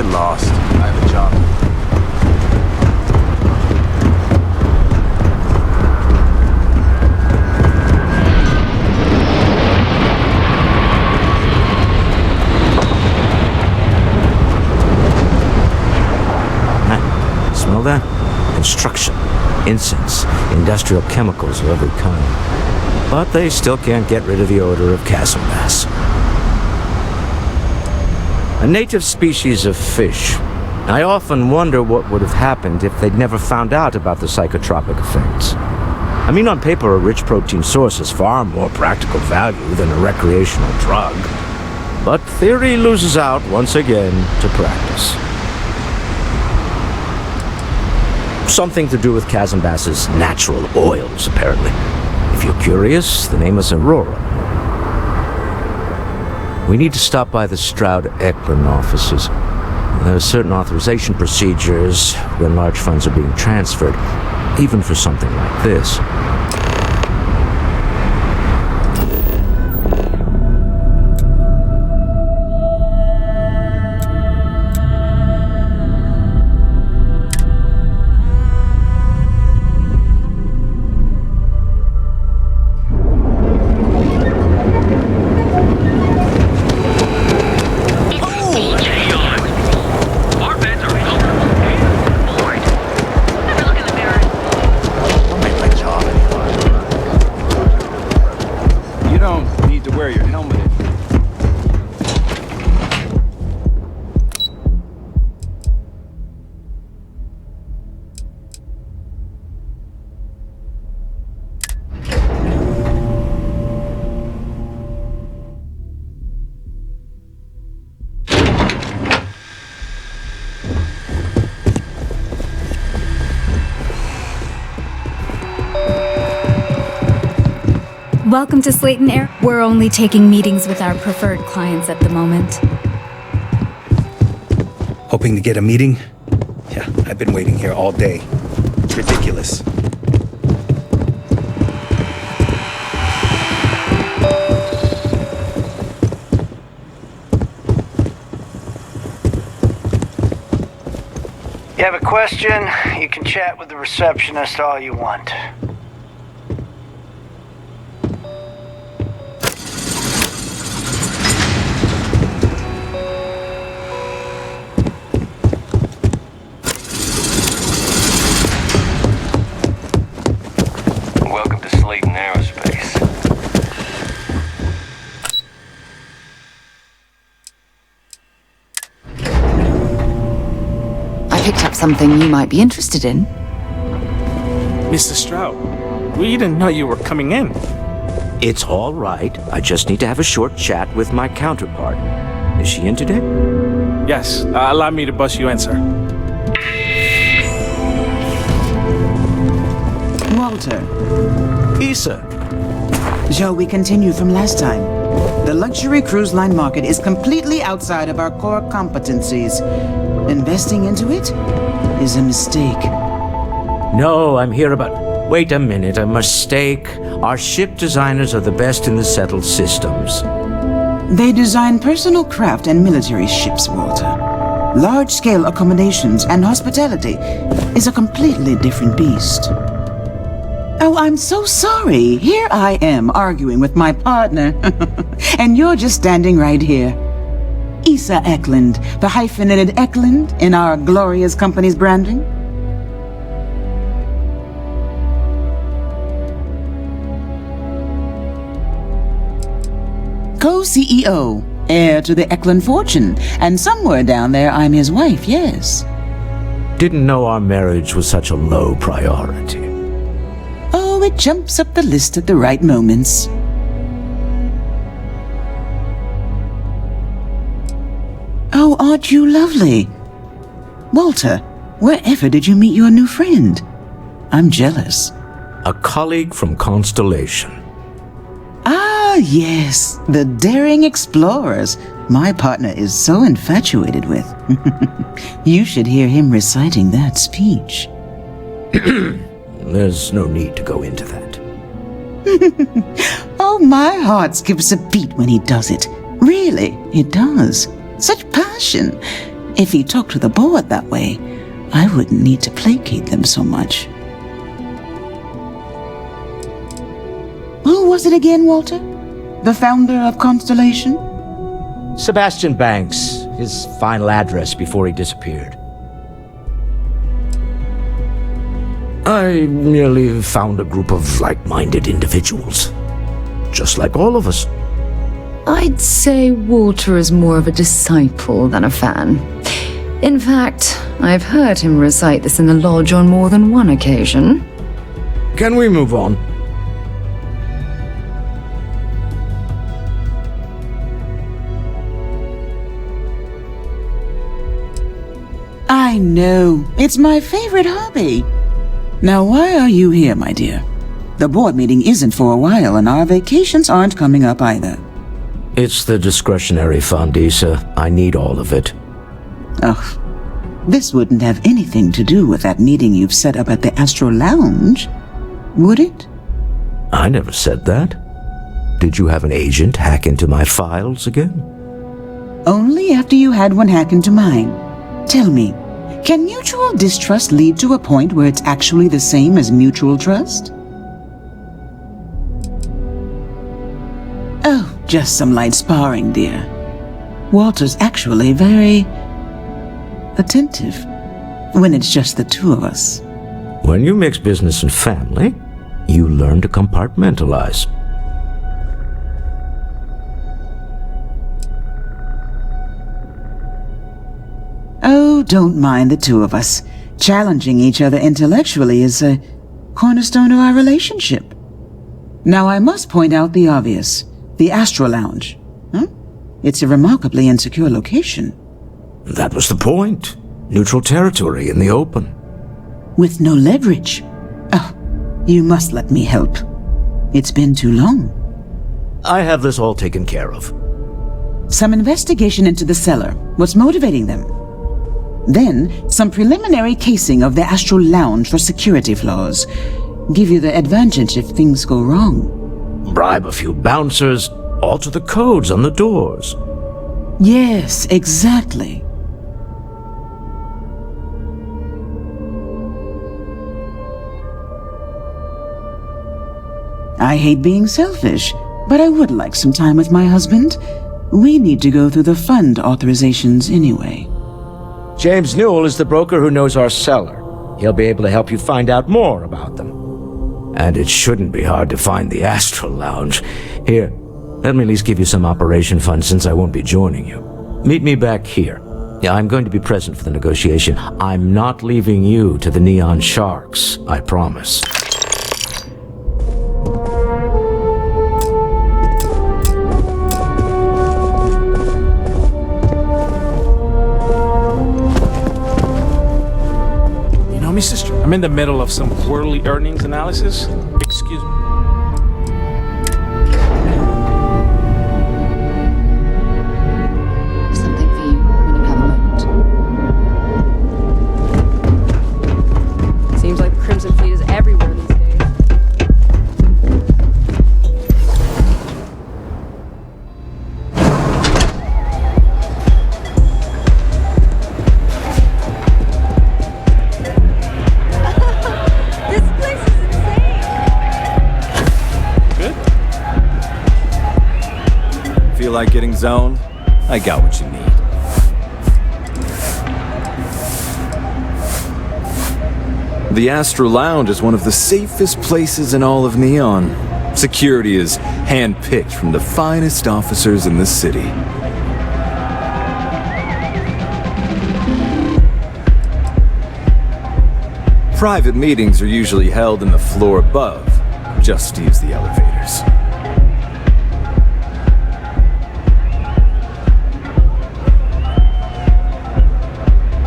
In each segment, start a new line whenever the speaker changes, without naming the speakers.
get lost. I have a job.
Smell that? Construction, incense, industrial chemicals of every kind. But they still can't get rid of the odor of chasm bass. A native species of fish. I often wonder what would have happened if they'd never found out about the psychotropic effects. I mean, on paper, a rich protein source has far more practical value than a recreational drug. But theory loses out once again to practice. Something to do with chasm bass's natural oils, apparently. If you're curious, the name is Aurora. We need to stop by the Stroud-Eklund offices. There are certain authorization procedures when large funds are being transferred, even for something like this.
Welcome to Slayton Air. We're only taking meetings with our preferred clients at the moment.
Hoping to get a meeting? Yeah, I've been waiting here all day. It's ridiculous.
You have a question? You can chat with the receptionist all you want.
Something you might be interested in.
Mr. Stroud, we didn't know you were coming in.
It's all right. I just need to have a short chat with my counterpart. Is she in today?
Yes, allow me to bust you in, sir.
Walter.
Issa.
Shall we continue from last time? The luxury cruise line market is completely outside of our core competencies. Investing into it is a mistake.
No, I'm here about... Wait a minute, a mistake? Our ship designers are the best in the settled systems.
They design personal craft and military ships, Walter. Large-scale accommodations and hospitality is a completely different beast. Oh, I'm so sorry. Here I am arguing with my partner. And you're just standing right here. Issa Eklund, the hyphenated Eklund in our glorious company's branding. Co-CEO, heir to the Eklund fortune, and somewhere down there I'm his wife, yes.
Didn't know our marriage was such a low priority.
Oh, it jumps up the list at the right moments. Oh, aren't you lovely? Walter, wherever did you meet your new friend? I'm jealous.
A colleague from Constellation.
Ah, yes, the daring explorers my partner is so infatuated with. You should hear him reciting that speech.
There's no need to go into that.
Oh, my heart skips a beat when he does it. Really, it does. Such passion. If you talk to the board that way, I wouldn't need to placate them so much. Who was it again, Walter? The founder of Constellation?
Sebastian Banks, his final address before he disappeared. I merely found a group of like-minded individuals. Just like all of us.
I'd say Walter is more of a disciple than a fan. In fact, I've heard him recite this in the lodge on more than one occasion.
Can we move on?
I know. It's my favorite hobby. Now, why are you here, my dear? The board meeting isn't for a while, and our vacations aren't coming up either.
It's the discretionary fund, Issa. I need all of it.
Ugh. This wouldn't have anything to do with that meeting you've set up at the Astro Lounge, would it?
I never said that. Did you have an agent hack into my files again?
Only after you had one hack into mine. Tell me, can mutual distrust lead to a point where it's actually the same as mutual trust? Oh, just some light sparring, dear. Walter's actually very attentive when it's just the two of us.
When you mix business and family, you learn to compartmentalize.
Oh, don't mind the two of us. Challenging each other intellectually is a cornerstone of our relationship. Now, I must point out the obvious. The Astro Lounge. It's a remarkably insecure location.
That was the point. Neutral territory in the open.
With no leverage. Oh, you must let me help. It's been too long.
I have this all taken care of.
Some investigation into the cellar. What's motivating them? Then, some preliminary casing of the Astral Lounge for security flaws. Give you the advantage if things go wrong.
Bribe a few bouncers, alter the codes on the doors.
Yes, exactly. I hate being selfish, but I would like some time with my husband. We need to go through the fund authorizations anyway.
James Newell is the broker who knows our cellar. He'll be able to help you find out more about them. And it shouldn't be hard to find the Astral Lounge. Here, let me at least give you some operation funds since I won't be joining you. Meet me back here. Yeah, I'm going to be present for the negotiation. I'm not leaving you to the Neon Sharks, I promise.
Sister, I'm in the middle of some quarterly earnings analysis. Excuse me.
Something for you when you have a moment.
Seems like the Crimson Fleet is everywhere these days.
Feel like getting zoned? I got what you need. The Astro Lounge is one of the safest places in all of Neon. Security is handpicked from the finest officers in the city. Private meetings are usually held in the floor above. Just use the elevators.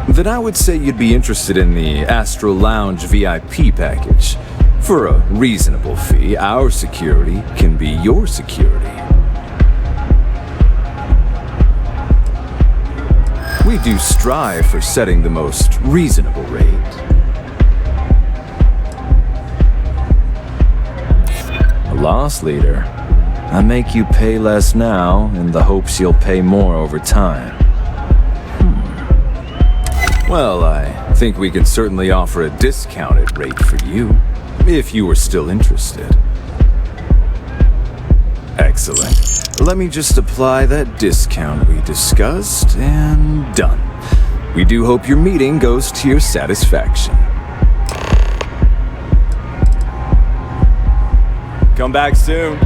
Then I would say you'd be interested in the Astro Lounge VIP package. For a reasonable fee, our security can be your security. We do strive for setting the most reasonable rate. A loss leader. I make you pay less now in the hopes you'll pay more over time. Well, I think we can certainly offer a discounted rate for you, if you were still interested. Excellent. Let me just apply that discount we discussed, and done. We do hope your meeting goes to your satisfaction. Come back soon.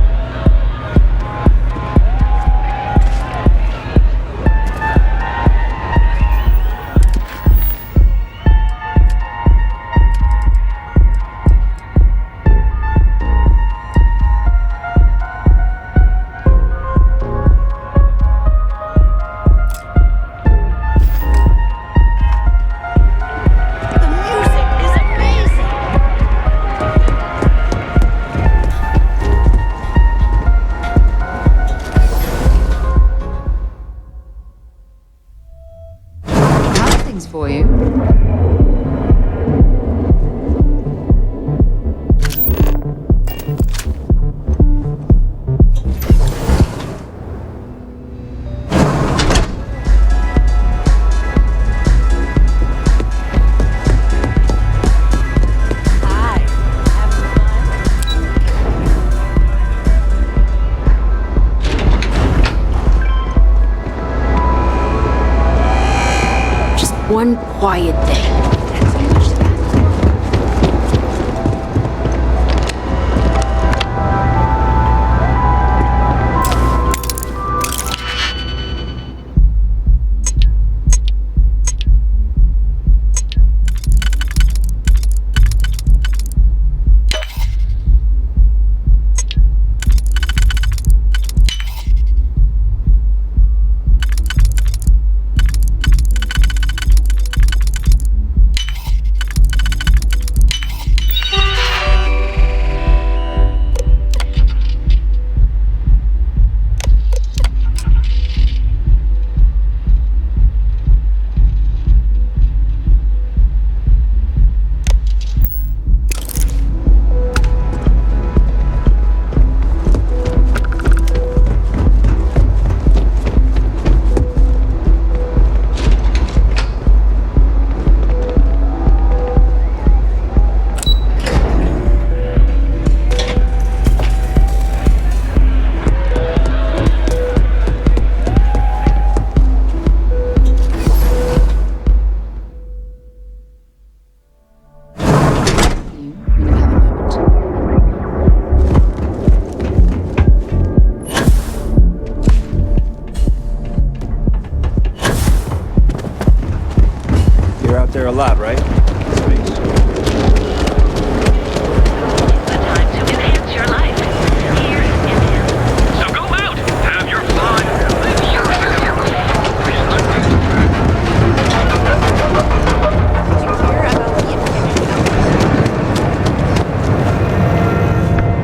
For you.
One quiet day. That's so much to ask.
You're out there a lot, right? Space.
The time to enhance your life. Here it is. So go out, have your fun, live your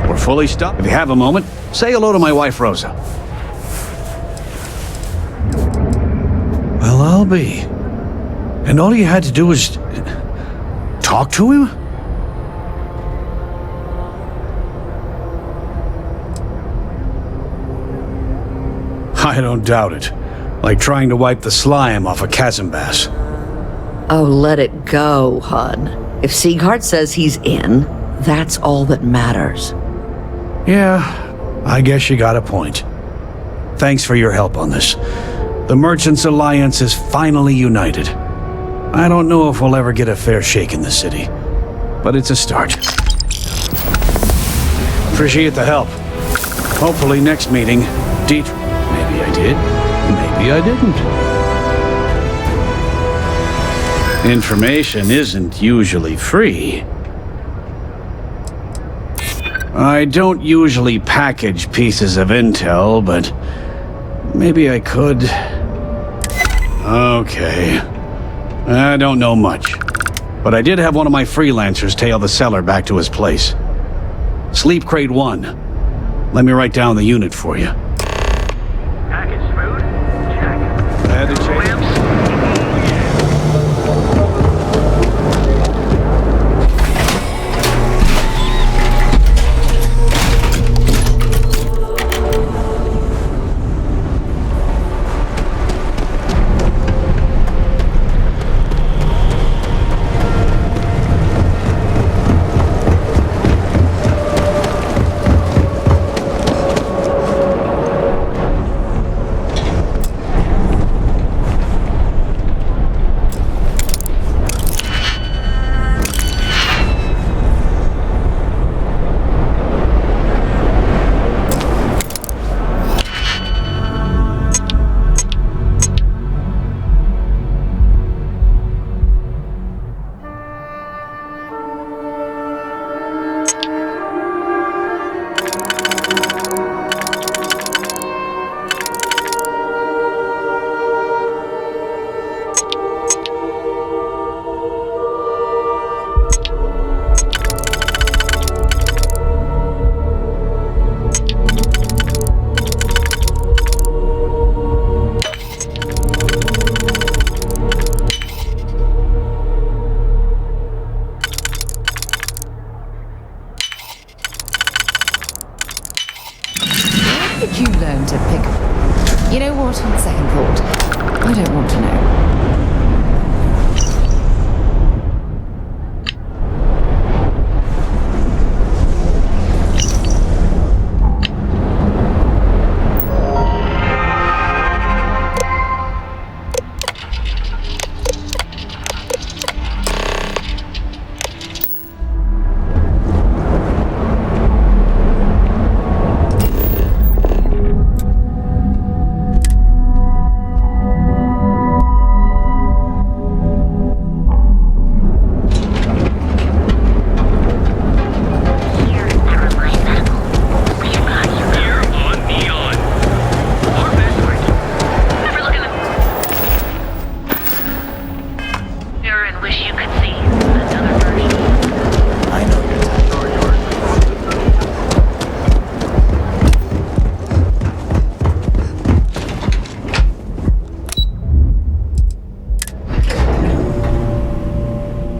We're fully stocked. If you have a moment, say hello to my wife, Rosa. Well, I'll be. And all you had to do was talk to him? I don't doubt it. Like trying to wipe the slime off a chasm bass.
Oh, let it go, hon. If Sieghart says he's in, that's all that matters.
Yeah, I guess you got a point. Thanks for your help on this. The Merchants Alliance is finally united. I don't know if we'll ever get a fair shake in the city, but it's a start. Appreciate the help. Hopefully next meeting, Dietrich. Maybe I did, maybe I didn't. Information isn't usually free. I don't usually package pieces of intel, but maybe I could. Okay. I don't know much, but I did have one of my freelancers tail the seller back to his place. Sleep Crate 1. Let me write down the unit for you.
package smooth. Check.
Had to check.
know what? On second thought, I don't want to know.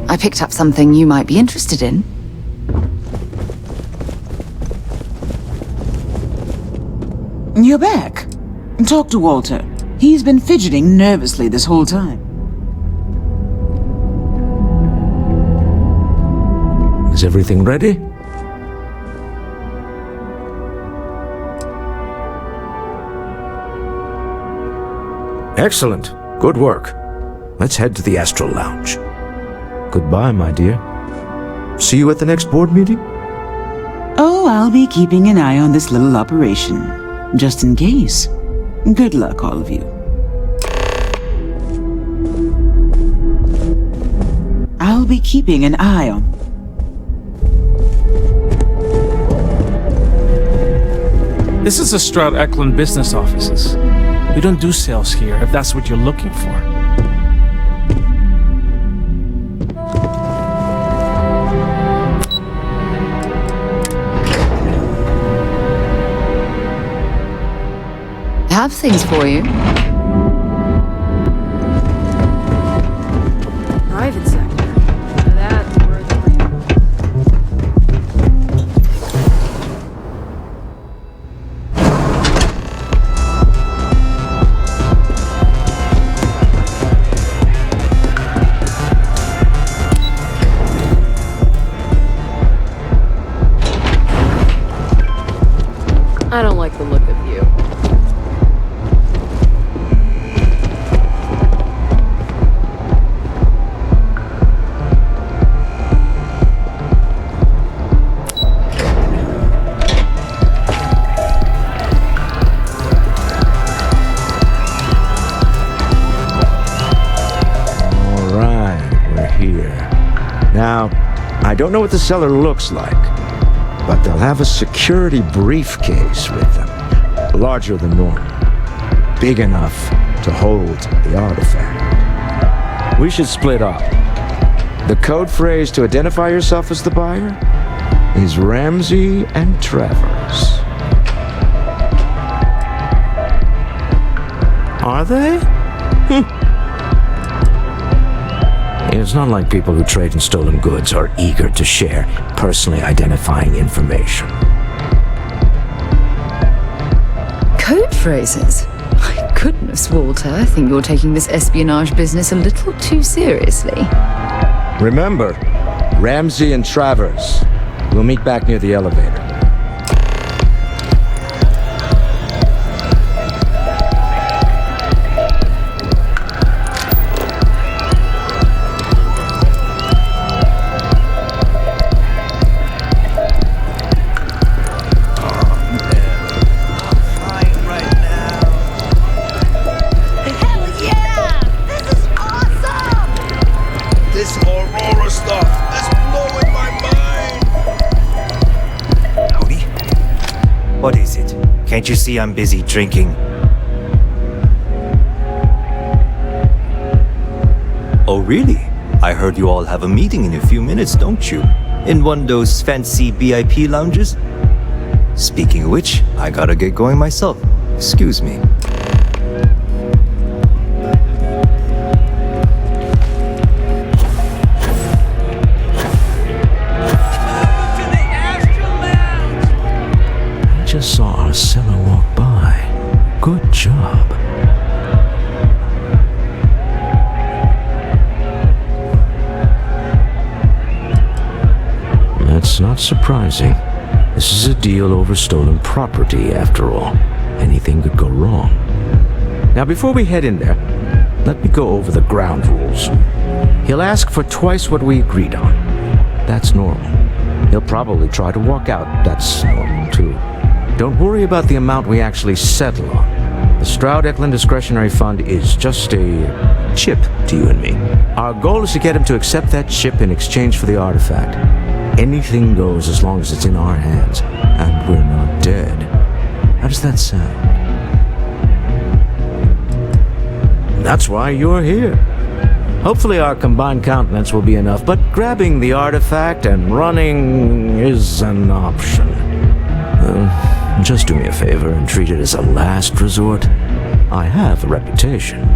I picked up something you might be interested in.
You're back. Talk to Walter. He's been fidgeting nervously this whole time.
Is everything ready? Excellent. Good work. Let's head to the Astral Lounge. Goodbye, my dear. See you at the next board meeting?
Oh, I'll be keeping an eye on this little operation, just in case. Good luck, all of you. I'll be keeping an eye on...
This is the Stroud Eklund business offices. We don't do sales here, if that's what you're looking for.
I have things for you.
Private sector. Now that's worth I don't like the look of you.
Now, I don't know what the cellar looks like, but they'll have a security briefcase with them, larger than normal, big enough to hold the artifact. We should split up. The code phrase to identify yourself as the buyer is Ramsey and Travers. Are they? It's not like people who trade in stolen goods are eager to share personally identifying information.
Code phrases? My goodness, Walter, I think you're taking this espionage business a little too seriously.
Remember, Ramsey and Travers. We'll meet back near the elevator.
What is it? Can't you see I'm busy drinking? Oh, really? I heard you all have a meeting in a few minutes, don't you? In one of those fancy VIP lounges? Speaking of which, I gotta get going myself. Excuse me.
Just saw our seller walk by. Good job. surprising. This is a deal over stolen property, after all. Anything could go wrong. Now, before we head in there, let me go over the ground rules. He'll ask for twice what we agreed on. That's normal. He'll probably try to walk out. That's normal, too. Don't worry about the amount we actually settle on. The Stroud-Eklund Discretionary Fund is just a chip to you and me. Our goal is to get him to accept that chip in exchange for the artifact. Anything goes as long as it's in our hands, and we're not dead. How does that sound? That's why you're here. Hopefully our combined countenance will be enough, but grabbing the artifact and running is an option. Just do me a favor and treat it as a last resort. I have a reputation.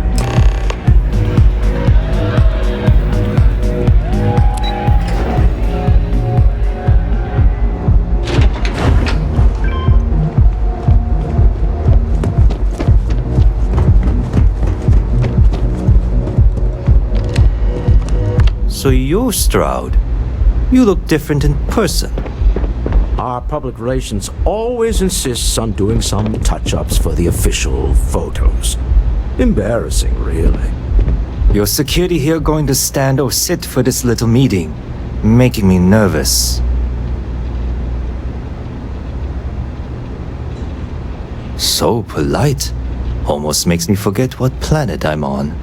So you're Stroud. You look different in person.
Our public relations always insists on doing some touch-ups for the official photos. Embarrassing, really.
Your security here going to stand or sit for this little meeting, making me nervous. So polite. Almost makes me forget what planet I'm on.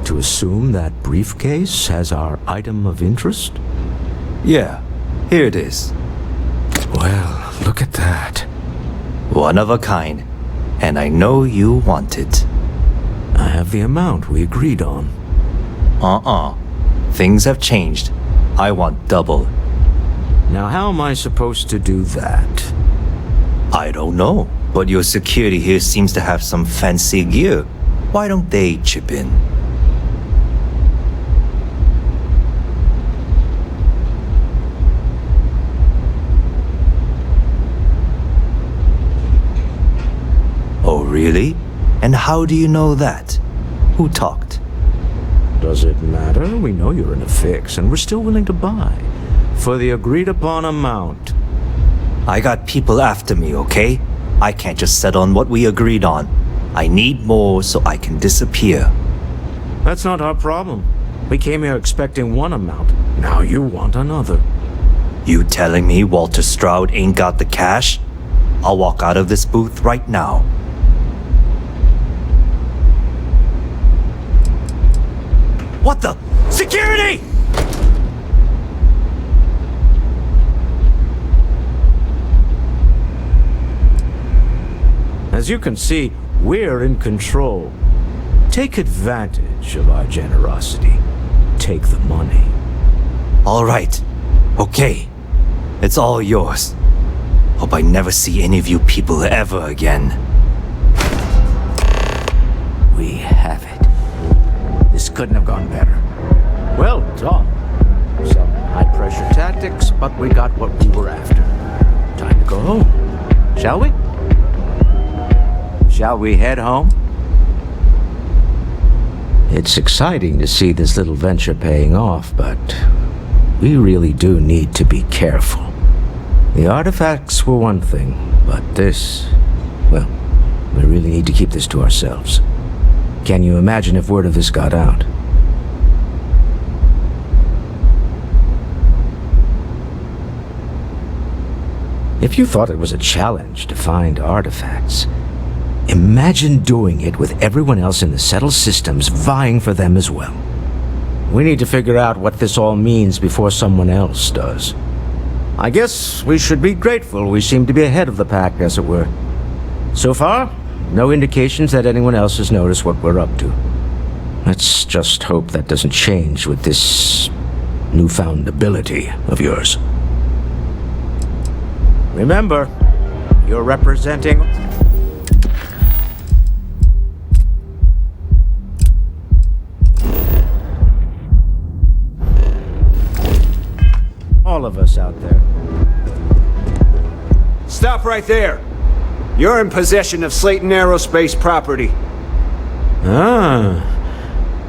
To assume that briefcase has our item of interest?
Yeah, here it is.
Well, look at that.
One of a kind. And I know you want it.
I have the amount we agreed on.
Things have changed. I want double.
Now how am I supposed to do that?
I don't know, but your security here seems to have some fancy gear. Why don't they chip in? Oh, really? And how do you know that? Who talked?
Does it matter? We know you're in a fix, and we're still willing to buy. For the agreed-upon amount.
I got people after me, okay? I can't just settle on what we agreed on. I need more so I can disappear.
That's not our problem. We came here expecting one amount. Now you want another.
You telling me Walter Stroud ain't got the cash? I'll walk out of this booth right now. What the? Security!
As you can see, we're in control. Take advantage of our generosity. Take the money.
All right. Okay. It's all yours. Hope I never see any of you people ever again.
We have it. This couldn't have gone better. Well done. Some high-pressure tactics, but we got what we were after. Time to go home. Shall we? Shall we head home? It's exciting to see this little venture paying off, but we really do need to be careful. The artifacts were one thing, but this, well, we really need to keep this to ourselves. Can you imagine if word of this got out? If you thought it was a challenge to find artifacts, imagine doing it with everyone else in the settled systems vying for them as well. We need to figure out what this all means before someone else does. I guess we should be grateful we seem to be ahead of the pack, as it were. So far, no indications that anyone else has noticed what we're up to. Let's just hope that doesn't change with this newfound ability of yours. Remember, you're representing... all of us out there.
Stop right there. You're in possession of Slayton Aerospace property.
Ah,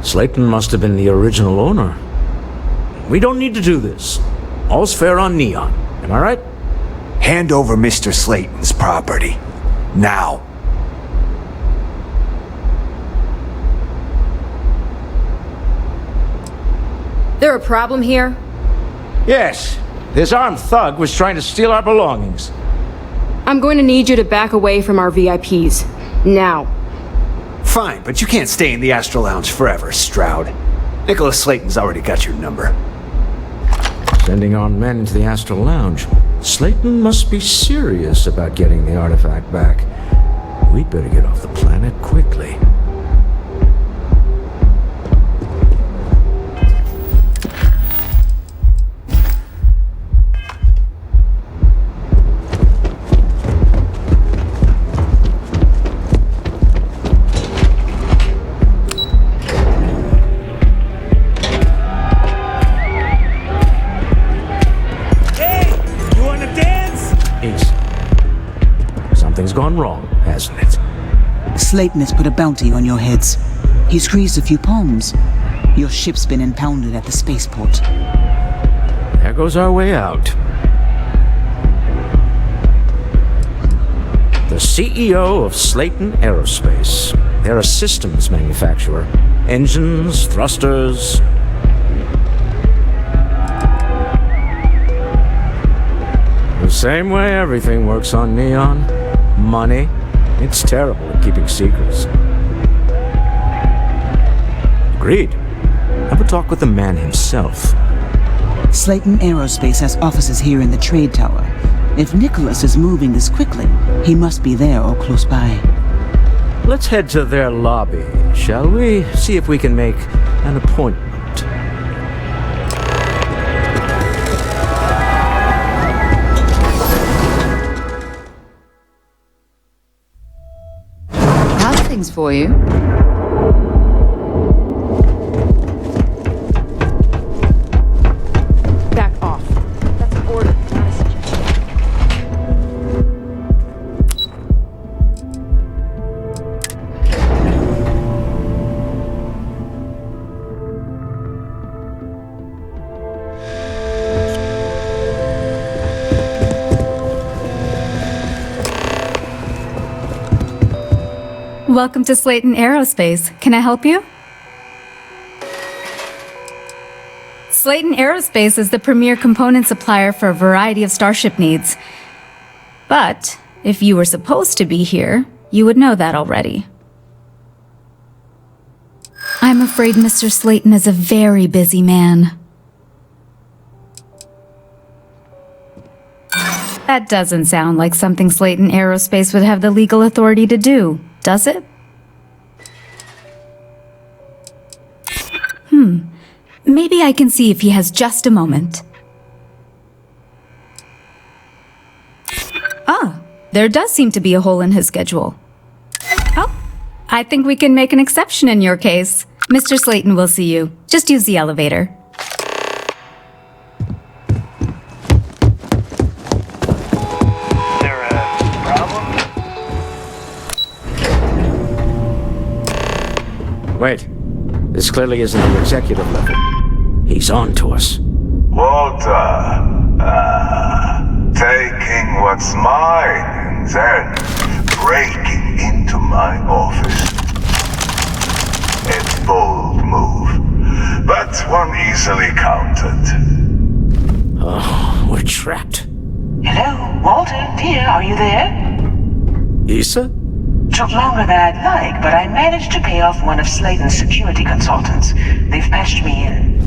Slayton must have been the original owner. We don't need to do this. All's fair on Neon. Am I right?
Hand over Mr. Slayton's property. Now.
There a problem here?
Yes. This armed thug was trying to steal our belongings.
I'm going to need you to back away from our VIPs. Now.
Fine, but you can't stay in the Astro Lounge forever, Stroud. Nicholas Slayton's already got your number.
Sending armed men into the Astral Lounge. Slayton must be serious about getting the artifact back. We'd better get off the planet quickly. Something's gone wrong, hasn't it?
Slayton has put a bounty on your heads. He's greased a few palms. Your ship's been impounded at the spaceport.
There goes our way out. The CEO of Slayton Aerospace. They're a systems manufacturer. Engines, thrusters. The same way everything works on Neon. Money. It's terrible at keeping secrets. Agreed. Have a talk with the man himself.
Slayton Aerospace has offices here in the trade tower. If Nicholas is moving this quickly, he must be there or close by.
Let's head to their lobby, shall we? See if we can make an appointment.
How's things for you?
Back off. That's an order, not a suggestion.
Welcome to Slayton Aerospace. Can I help you? Slayton Aerospace is the premier component supplier for a variety of starship needs. But if you were supposed to be here, you would know that already. I'm afraid Mr. Slayton is a very busy man. That doesn't sound like something Slayton Aerospace would have the legal authority to do, does it? Maybe I can see if he has just a moment. Ah, there does seem to be a hole in his schedule. Oh, I think we can make an exception in your case. Mr. Slayton will see you. Just use the elevator.
There a problem?
Wait. This clearly isn't the executive level. He's on to us.
Walter, taking what's mine and then breaking into my office. A bold move, but one easily countered.
Oh, we're trapped.
Hello, Walter, dear, are you there?
Issa?
Took longer than I'd like, but I managed to pay off one of Slayton's security consultants. They've patched me in.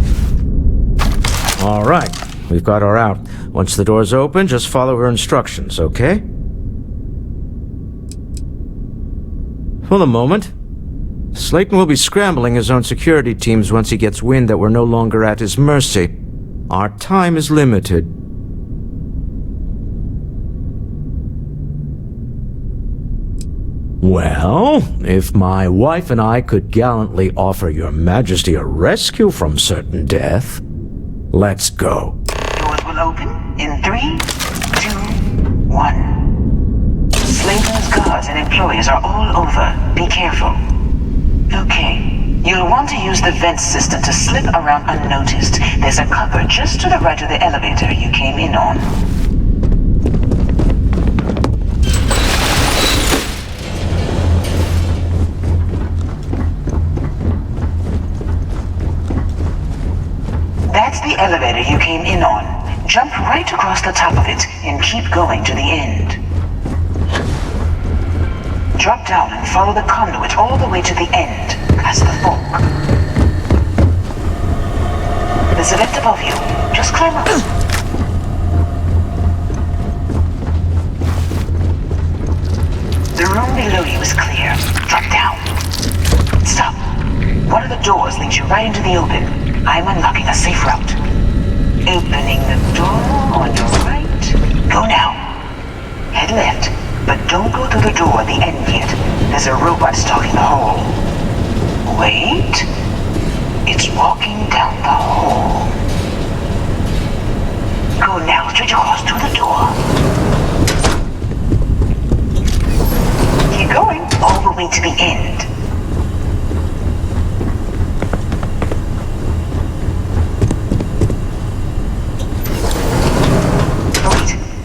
All right. We've got her out. Once the door's open, just follow her instructions, okay? For the moment, Slayton will be scrambling his own security teams once he gets wind that we're no longer at his mercy. Our time is limited. Well, if my wife and I could gallantly offer your majesty a rescue from certain death, let's go.
Doors will open in 3, 2, 1. Slayton's guards and employees are all over. Be careful. Okay, You'll want to use the vent system to slip around unnoticed. There's a cover just to the right of the elevator you came in on. That's the elevator you came in on. Jump right across the top of it and keep going to the end. Drop down and follow the conduit all the way to the end, past the fork. There's a vent above you. Just climb up. The room below you is clear. Drop down. Stop. One of the doors leads you right into the open. I'm unlocking a safe route. Opening the door on your right. Go now. Head left, but don't go through the door at the end yet. There's a robot stalking the hall. Wait. It's walking down the hall. Go now, straight across to the door. Keep going all the way to the end.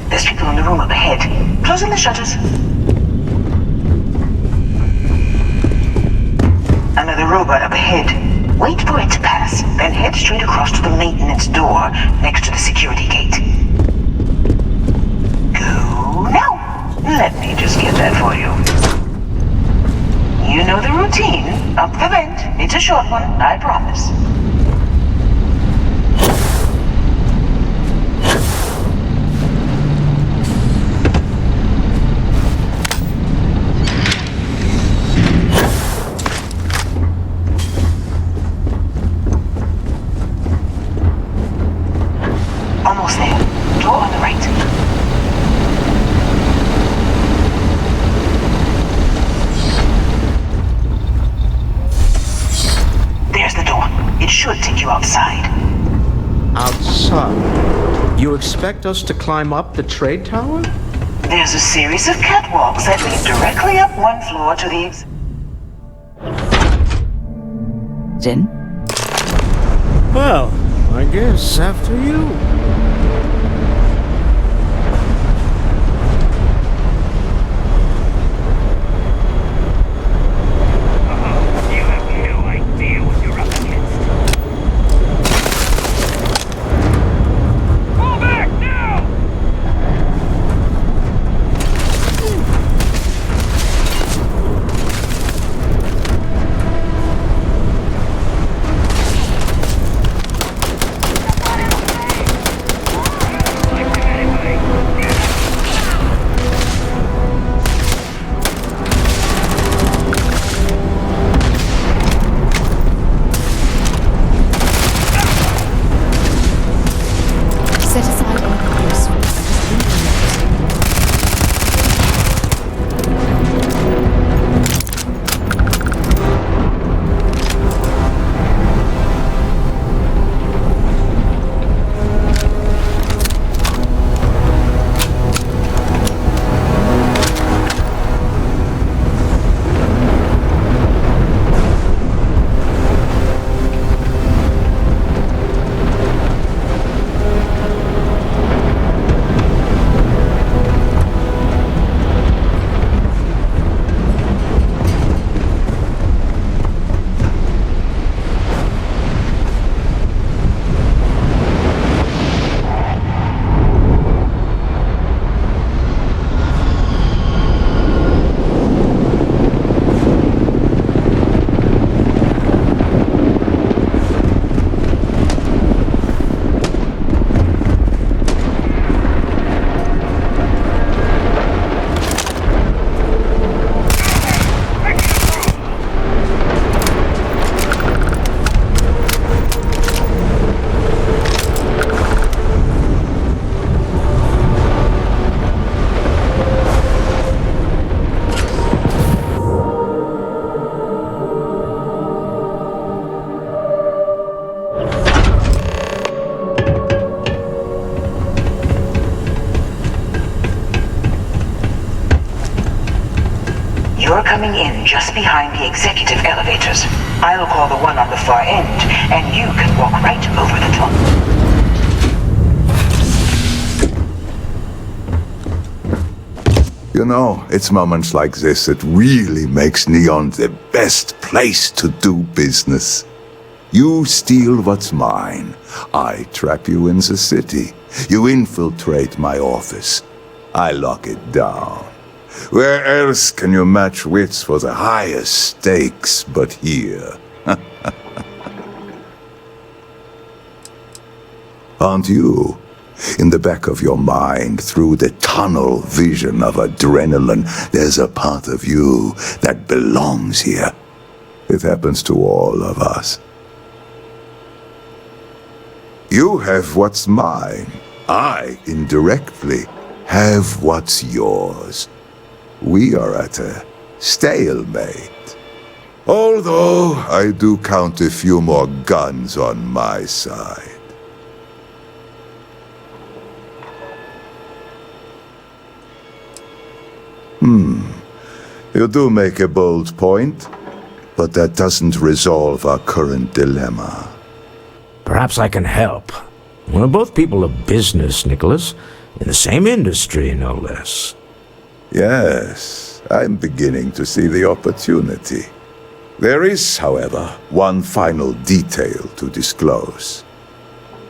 There's people in the room up ahead. Closing the shutters. Another robot up ahead. Wait for it to pass, then head straight across to the maintenance door next to the security gate. Go now. Let me just get that for you. You know the routine. Up the vent. It's a short one, I promise. Almost there. Door on the right. There's the door. It should take you outside.
Outside? You expect us to climb up the trade tower?
There's a series of catwalks that lead directly up one floor to the Then?
Well, I guess after you.
You're coming in just behind the executive elevators. I'll call the one on the far end, and you can walk right over the top.
You know, it's moments like this that really makes Neon the best place to do business. You steal what's mine. I trap you in the city. You infiltrate my office. I lock it down. Where else can you match wits for the highest stakes but here? Aren't you? In the back of your mind, through the tunnel vision of adrenaline, there's a part of you that belongs here. It happens to all of us. You have what's mine. I, indirectly, have what's yours. We are at a stalemate. Although I do count a few more guns on my side. You do make a bold point, but that doesn't resolve our current dilemma.
Perhaps I can help. We're both people of business, Nicholas. In the same industry, no less.
Yes, I'm beginning to see the opportunity. There is, however, one final detail to disclose.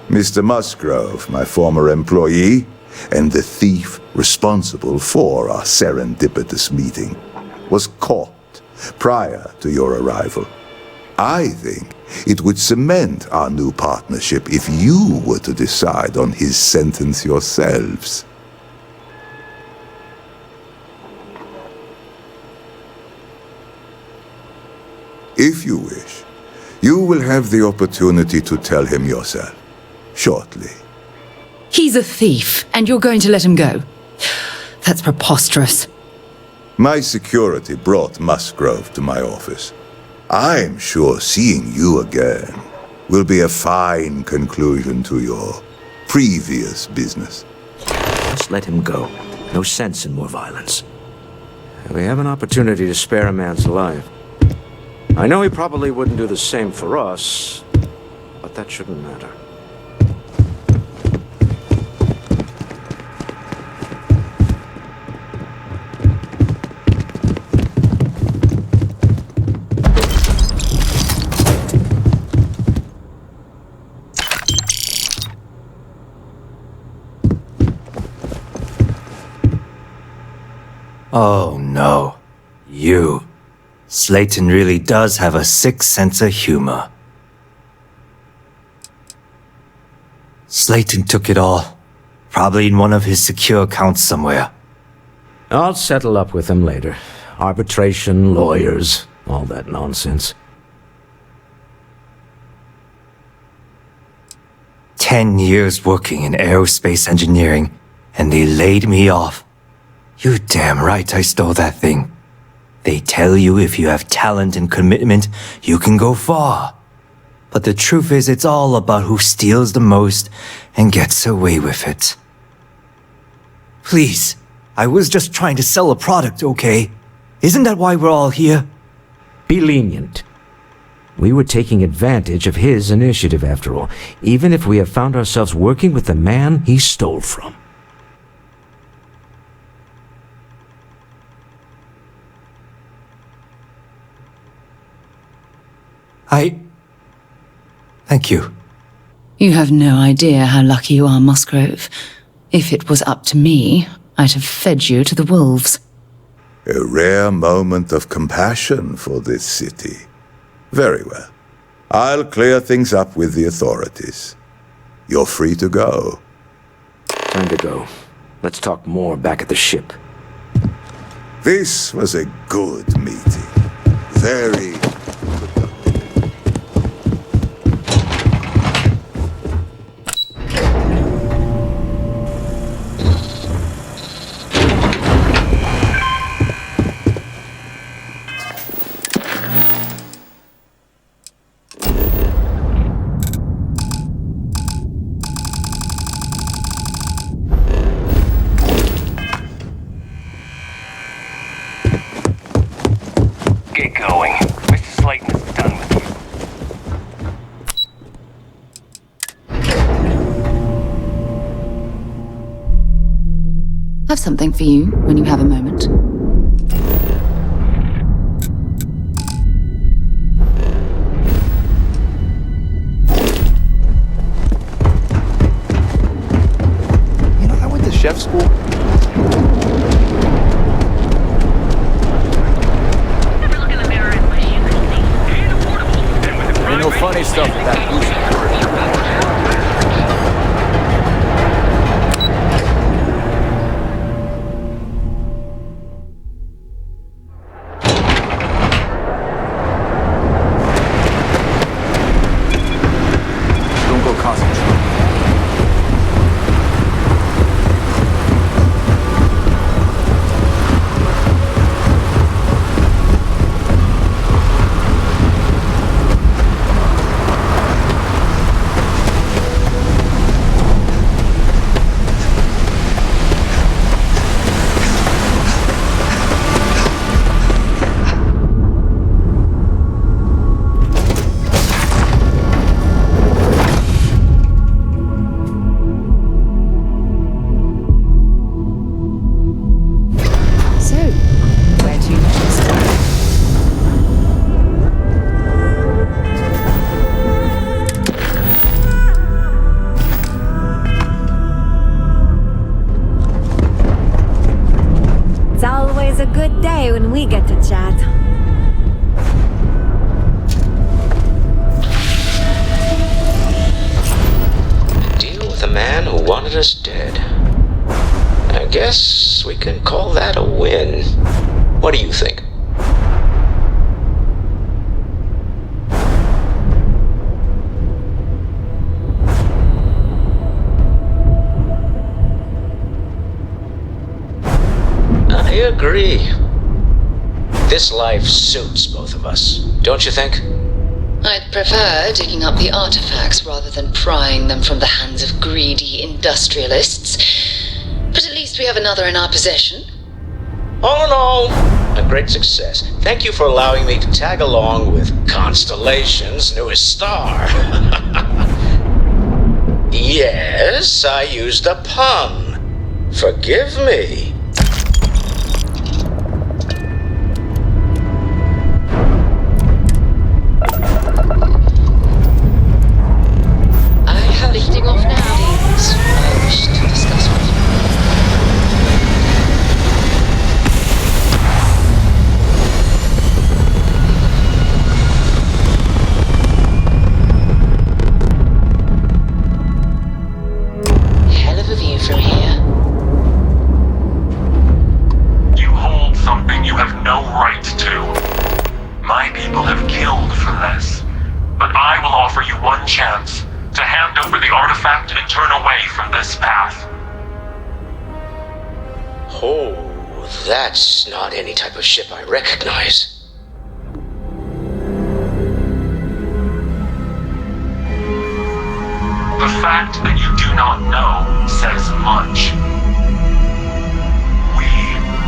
Mr. Musgrove, my former employee, and the thief responsible for our serendipitous meeting, was caught prior to your arrival. I think it would cement our new partnership if you were to decide on his sentence yourselves. If you wish, you will have the opportunity to tell him yourself, shortly.
He's a thief, and you're going to let him go? That's preposterous.
My security brought Musgrove to my office. I'm sure seeing you again will be a fine conclusion to your previous business.
Just let him go. No sense in more violence. We have an opportunity to spare a man's life. I know he probably wouldn't do the same for us, but that shouldn't matter.
Oh no. You. Slayton really does have a sick sense of humor. Slayton took it all. Probably in one of his secure accounts somewhere.
I'll settle up with him later. Arbitration, lawyers, all that nonsense.
10 years working in aerospace engineering, and they laid me off. You damn right I stole that thing. They tell you if you have talent and commitment, you can go far. But the truth is, it's all about who steals the most and gets away with it. Please, I was just trying to sell a product, okay? Isn't that why we're all here?
Be lenient. We were taking advantage of his initiative, after all, even if we have found ourselves working with the man he stole from.
Thank you.
You have no idea how lucky you are, Musgrove. If it was up to me, I'd have fed you to the wolves.
A rare moment of compassion for this city. Very well. I'll clear things up with the authorities. You're free to go.
Time to go. Let's talk more back at the ship.
This was a good meeting. Very
Have something for you when you have a moment.
You know, I went to chef school. Ain't no funny stuff with that boost. Don't go causing trouble.
It's always a good day when we get to chat.
Deal with a man who wanted us dead. I guess we can call that a win. What do you think? I agree. This life suits both of us, don't you think?
I'd prefer digging up the artifacts rather than prying them from the hands of greedy industrialists. But at least we have another in our possession.
All in all, a great success. Thank you for allowing me to tag along with Constellation's newest star. Yes, I used a pun. Forgive me.
Lifting off now, please. I wish to discuss with you. Hell of a view from here.
You hold something you have no right to. My people have killed for less, but I will offer you one chance to hand over the artifact and turn away from this path.
Oh, that's not any type of ship I recognize.
The fact that you do not know says much. We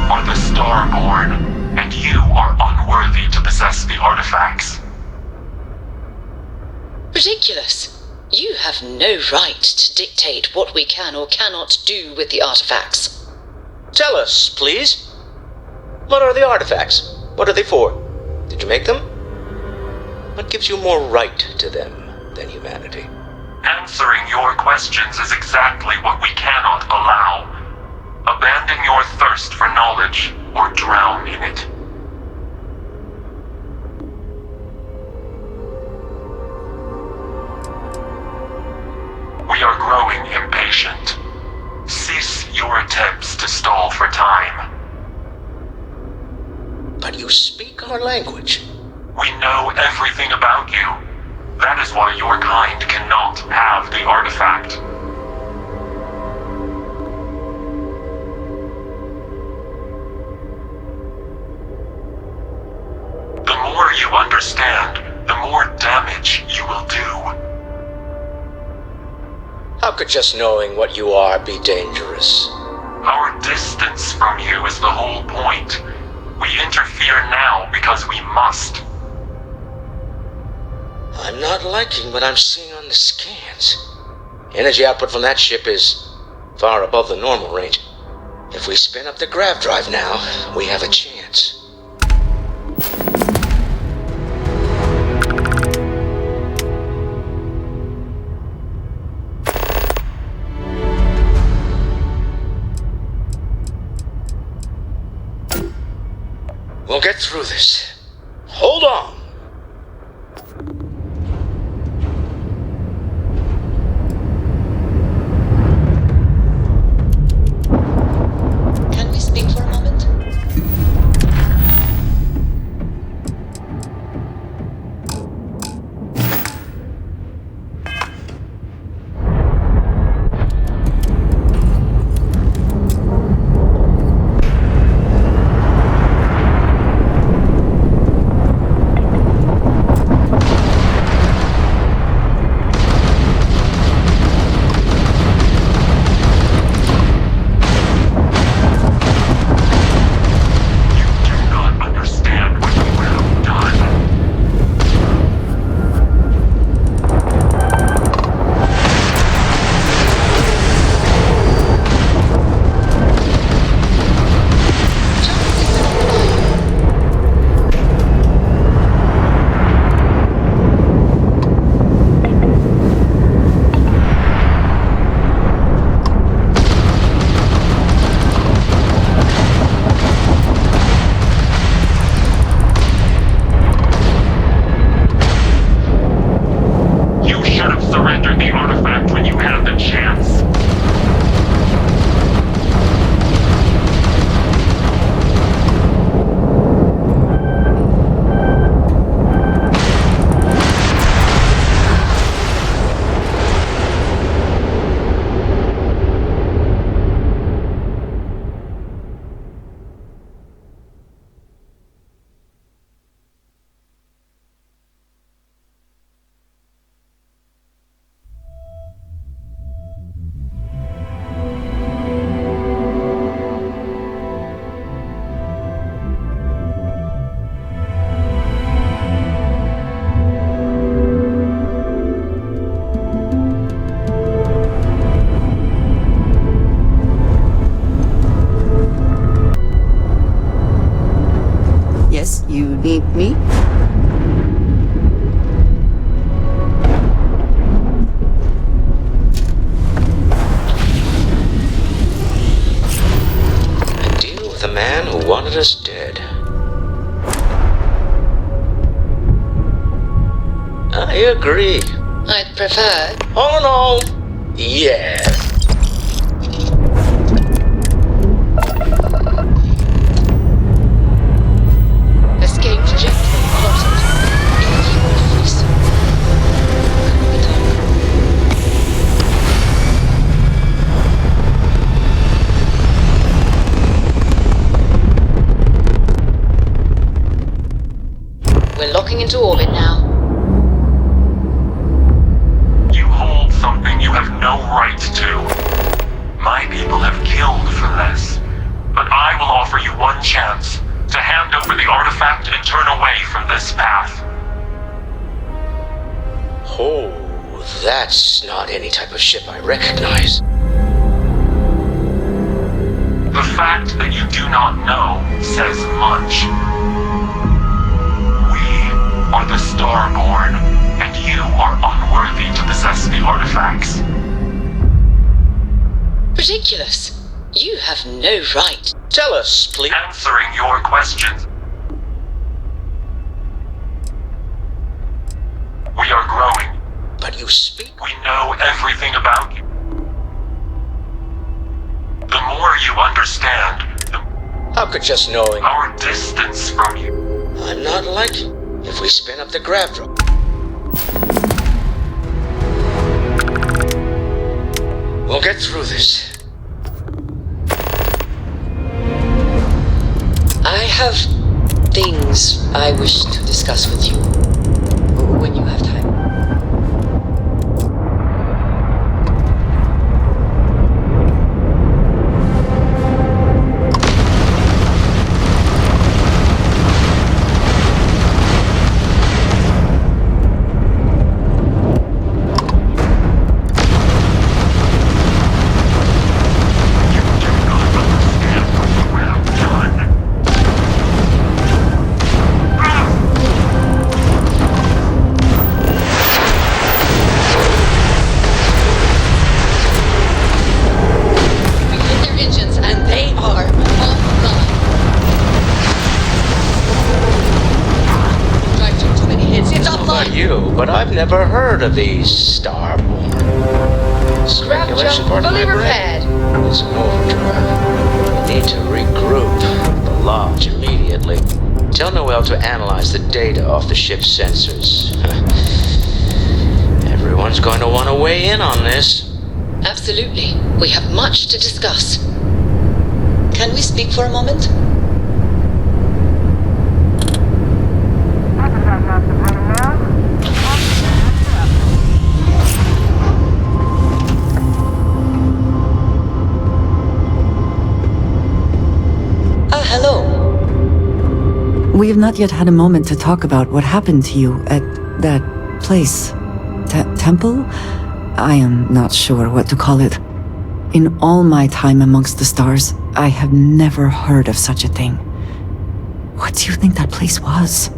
are the Starborn, and you are unworthy to possess the artifacts.
Ridiculous. You have no right to dictate what we can or cannot do with the artifacts.
Tell us, please. What are the artifacts? What are they for? Did you make them? What gives you more right to them than humanity?
Answering your questions is exactly what we cannot allow. Abandon your thirst for knowledge, or drown in it. We are growing impatient. Cease your attempts to stall for time.
But you speak our language.
We know everything about you. That is why your kind cannot have the artifact. The more you understand, the more damage you will do.
How could just knowing what you are be dangerous?
Our distance from you is the whole point. We interfere now because we must.
I'm not liking what I'm seeing on the scans. Energy output from that ship is far above the normal range. If we spin up the grav drive now, we have a chance. We'll get through this. Hold on.
Can we speak for a moment?
Yes, you need me?
Deal with a man who wanted us dead. I agree.
I'd prefer.
Oh no! Yeah.
Escape trajectory plotted. If you will free so. Can we talk? We're locking into orbit now.
You hold something you have no right to. My people have killed for less. But I will offer you one chance to hand over the artifact and turn away from this path.
Oh, that's not any type of ship I recognize.
The fact that you do not know says much. We are the Starborn, and you are unworthy to possess the artifacts.
Ridiculous. You have no right.
Tell us, please.
Answering your questions. We are growing.
But you speak.
We know everything about you. The more you understand,
How could just knowing?
our distance from you.
I'm not like you. If we spin up the grav drive. We'll get through this.
I have things I wish to discuss with you when you have time.
never heard of these Starborn. Speculation part of my brain is in overdrive. We need to regroup the lodge immediately. Tell Noel to analyze the data off the ship's sensors. Everyone's going to want to weigh in on this.
Absolutely. We have much to discuss. Can we speak for a moment? Hello.
We have not yet had a moment to talk about what happened to you at that place. Temple? I am not sure what to call it. In all my time amongst the stars, I have never heard of such a thing. What do you think that place was?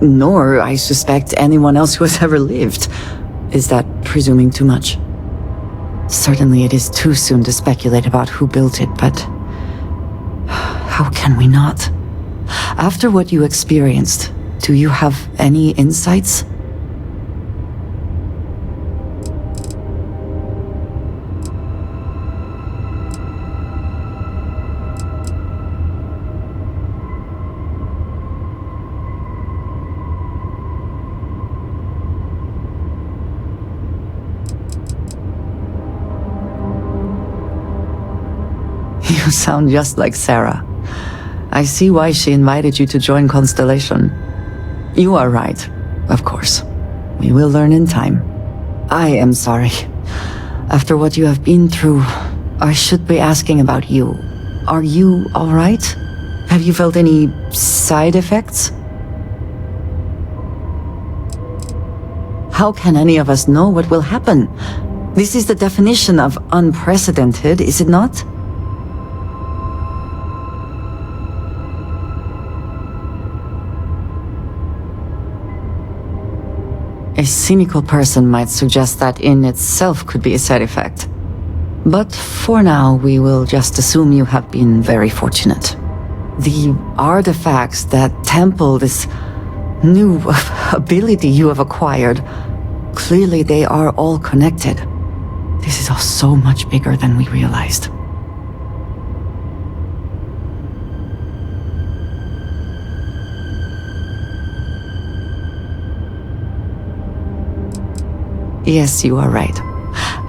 Nor I suspect anyone else who has ever lived. Is that presuming too much? Certainly it is too soon to speculate about who built it, but how can we not? After what you experienced, do you have any insights? You sound just like Sarah. I see why she invited you to join Constellation. You are right, of course. We will learn in time. I am sorry. After what you have been through, I should be asking about you. Are you all right? Have you felt any side effects? How can any of us know what will happen? This is the definition of unprecedented, is it not? A cynical person might suggest that in itself could be a side effect. But for now, we will just assume you have been very fortunate. The artifacts that temple this new ability you have acquired, clearly they are all connected. This is all so much bigger than we realized. Yes, you are right.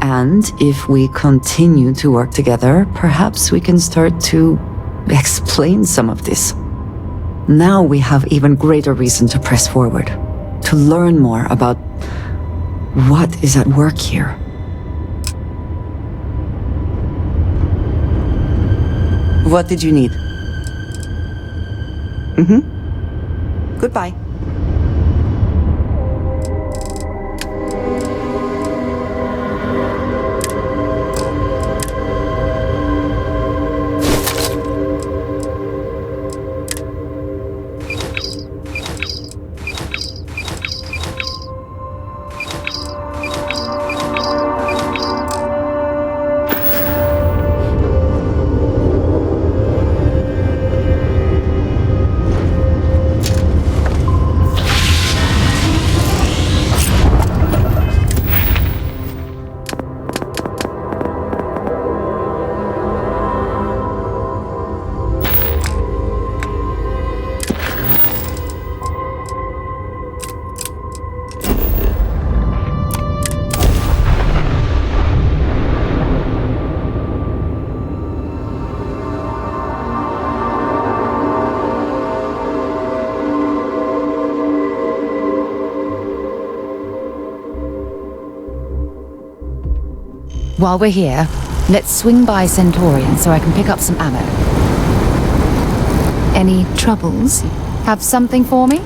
And if we continue to work together, perhaps we can start to explain some of this. Now we have even greater reason to press forward, to learn more about what is at work here. What did you need? Goodbye.
While we're here, let's swing by Centaurian so I can pick up some ammo. Any troubles? Have something for me?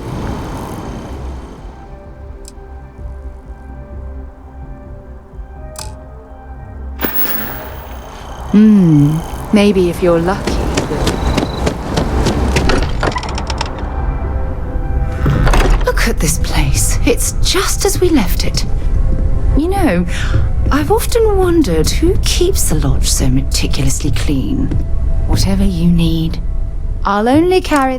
Maybe if you're lucky. Look at this place. It's just as we left it. You know, I've often wondered who keeps the lodge so meticulously clean. Whatever you need, I'll only carry...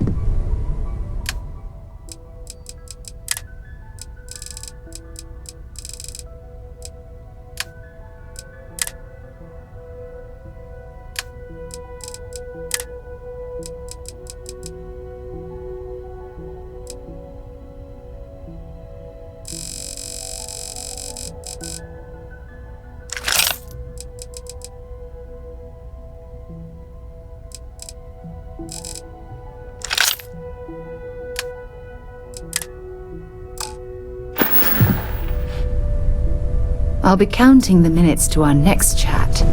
I'll be counting the minutes to our next chat.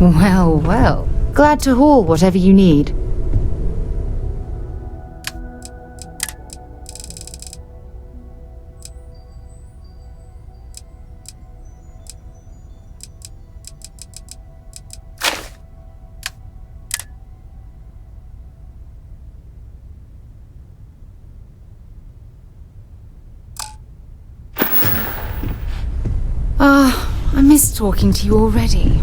Well, well. Glad to haul whatever you need. I miss talking to you already.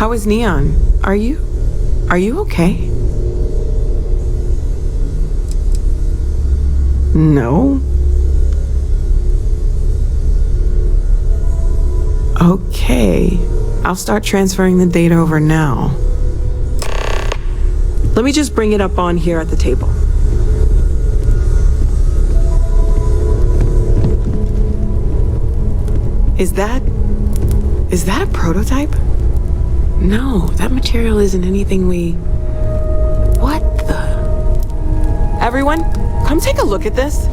How is Neon? Are you okay? No? Okay. I'll start transferring the data over now. Let me just bring it up on here at the table. Is that a prototype? No, that material isn't anything we... What the... Everyone, come take a look at this.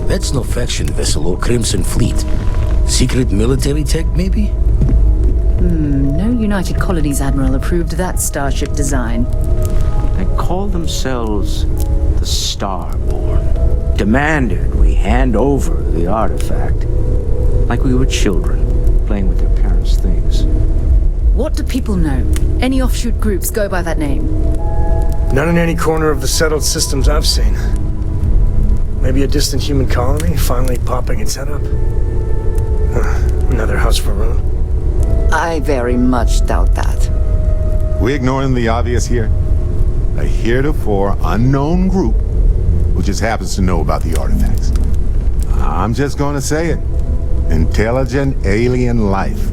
That's no faction vessel or Crimson Fleet. Secret military tech, maybe?
No United Colonies Admiral approved that starship design.
They call themselves the Starborn. Demanded we hand over the artifact. Like we were children, playing with their parents' things.
What do people know? Any offshoot groups go by that name?
Not in any corner of the settled systems I've seen. Maybe a distant human colony finally popping its head up. Another house for Rune.
I very much doubt that.
We ignoring the obvious here? A heretofore unknown group who just happens to know about the artifacts. I'm just gonna say it. Intelligent alien life,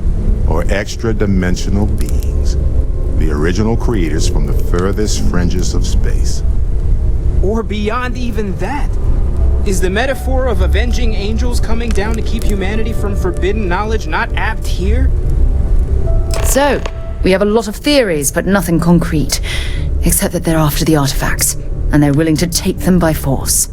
or extra-dimensional beings. The original creators from the furthest fringes of space.
Or beyond even that. Is the metaphor of avenging angels coming down to keep humanity from forbidden knowledge not apt here?
So, we have a lot of theories, but nothing concrete. Except that they're after the artifacts, and they're willing to take them by force.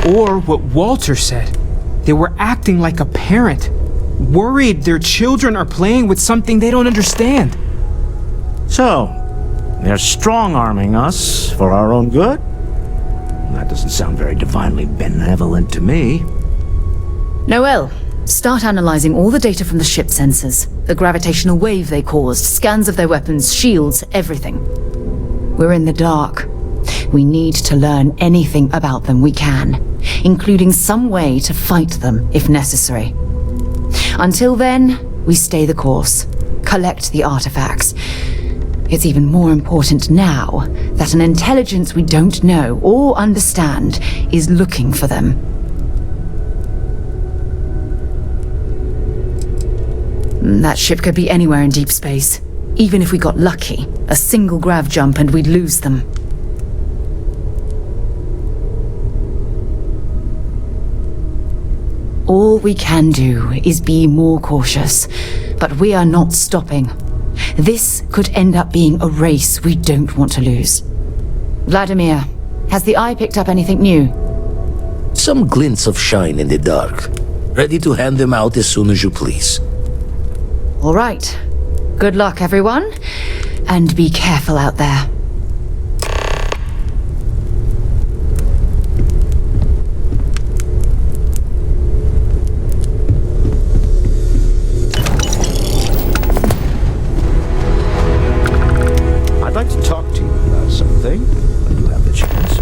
Or what Walter said. They were acting like a parent. Worried their children are playing with something they don't understand.
So, they're strong-arming us for our own good? That doesn't sound very divinely benevolent to me.
Noel, start analyzing all the data from the ship sensors. The gravitational wave they caused, scans of their weapons, shields, everything. We're in the dark. We need to learn anything about them we can, including some way to fight them if necessary. Until then, we stay the course, collect the artifacts. It's even more important now that an intelligence we don't know or understand is looking for them. That ship could be anywhere in deep space. Even if we got lucky, a single grav jump and we'd lose them. All we can do is be more cautious, but we are not stopping. This could end up being a race we don't want to lose. Vladimir, has the Eye picked up anything new?
Some glints of shine in the dark. Ready to hand them out as soon as you please.
All right. Good luck, everyone. And be careful out there.
I'd like to talk to you about something when you have the chance.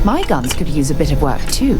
My guns could use a bit of work too.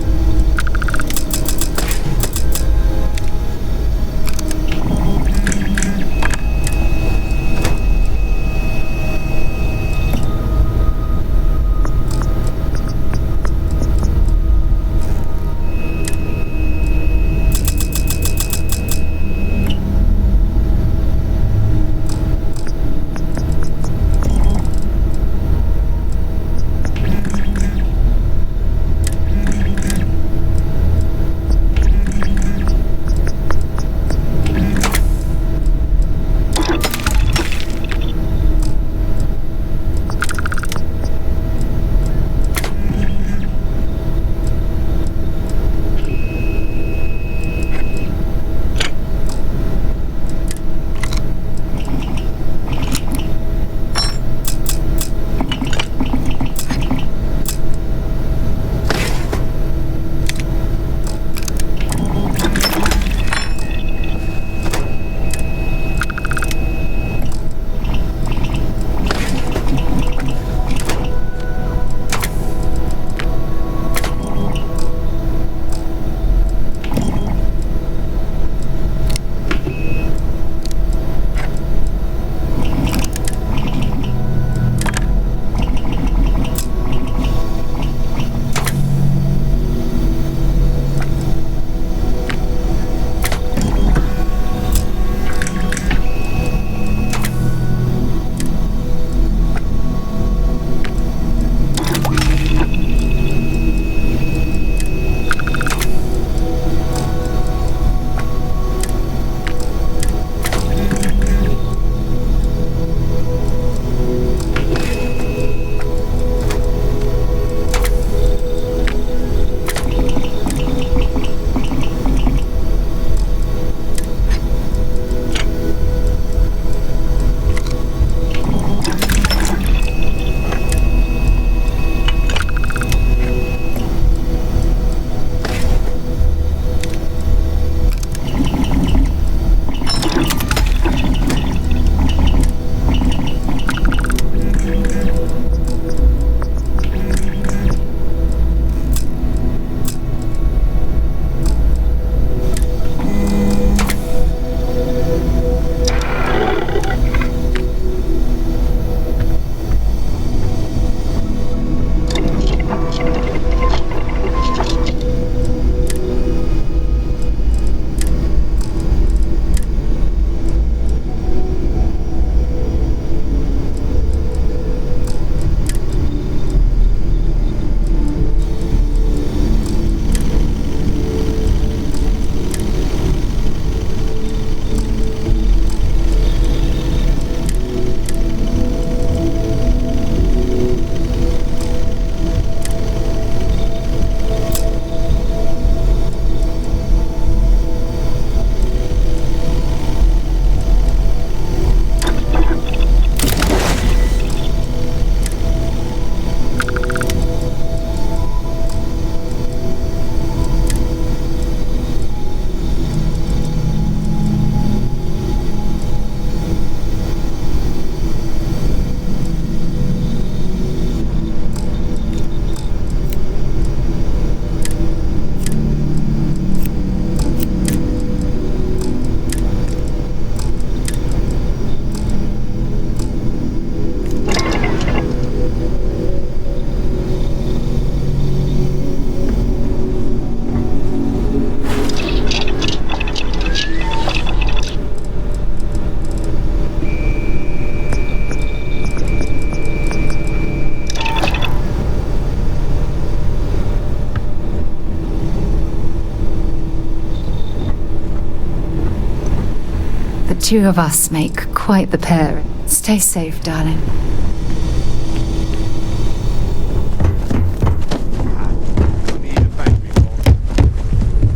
two of us make quite the pair. Stay safe, darling.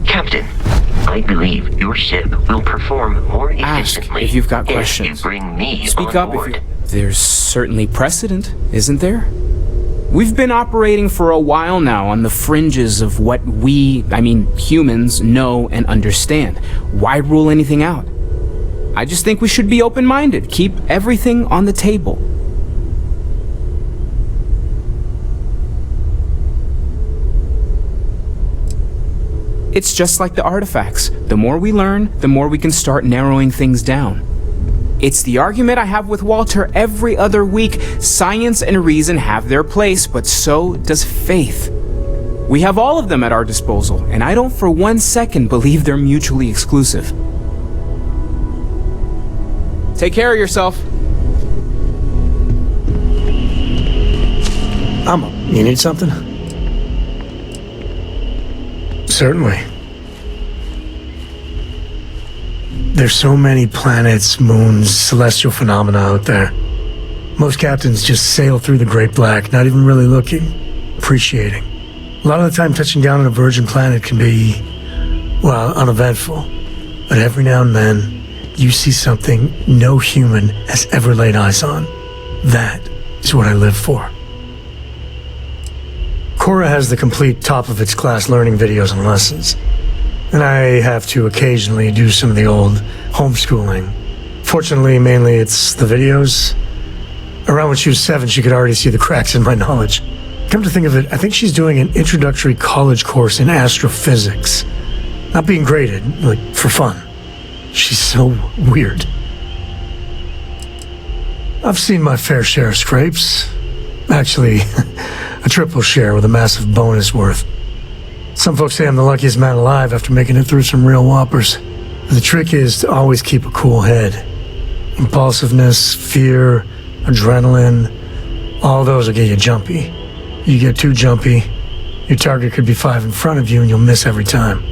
Captain, I believe your ship will perform more efficiently
if you've got questions.
If you bring me
Speak
on
up
board.
if you... There's certainly precedent, isn't there? We've been operating for a while now on the fringes of what we, humans, know and understand. Why rule anything out? I just think we should be open-minded, keep everything on the table. It's just like the artifacts. The more we learn, the more we can start narrowing things down. It's the argument I have with Walter every other week. Science and reason have their place, but so does faith. We have all of them at our disposal, and I don't for 1 second believe they're mutually exclusive. Take care of yourself.
I'm up. You need something? Certainly. There's so many planets, moons, celestial phenomena out there. Most captains just sail through the Great Black, not even really looking, appreciating. A lot of the time touching down on a virgin planet can be, well, uneventful. But every now and then, you see something no human has ever laid eyes on. That is what I live for. Cora has the complete top-of-its-class learning videos and lessons. And I have to occasionally do some of the old homeschooling. Fortunately, mainly it's the videos. Around when she was 7, she could already see the cracks in my knowledge. Come to think of it, I think she's doing an introductory college course in astrophysics. Not being graded, like, for fun. She's so weird. I've seen my fair share of scrapes. Actually, a triple share with a massive bonus worth. Some folks say I'm the luckiest man alive after making it through some real whoppers. The trick is to always keep a cool head. Impulsiveness, fear, adrenaline, all those will get you jumpy. You get too jumpy, your target could be 5 in front of you and you'll miss every time.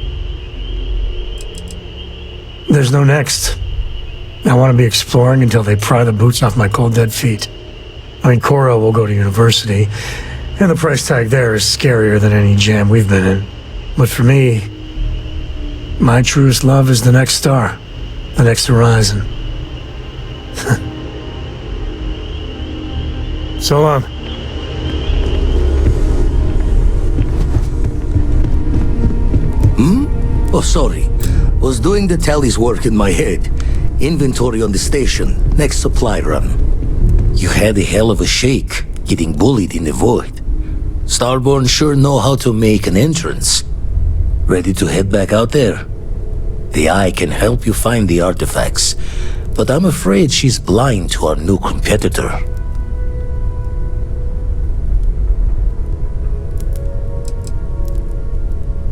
There's no next. I want to be exploring until they pry the boots off my cold dead feet. I mean, Cora will go to university, and the price tag there is scarier than any jam we've been in. But for me, my truest love is the next star, the next horizon. So long.
Oh, sorry. Was doing the tally's work in my head. Inventory on the station, next supply run. You had a hell of a shake, getting bullied in the void. Starborn sure know how to make an entrance. Ready to head back out there? The Eye can help you find the artifacts, but I'm afraid she's blind to our new competitor.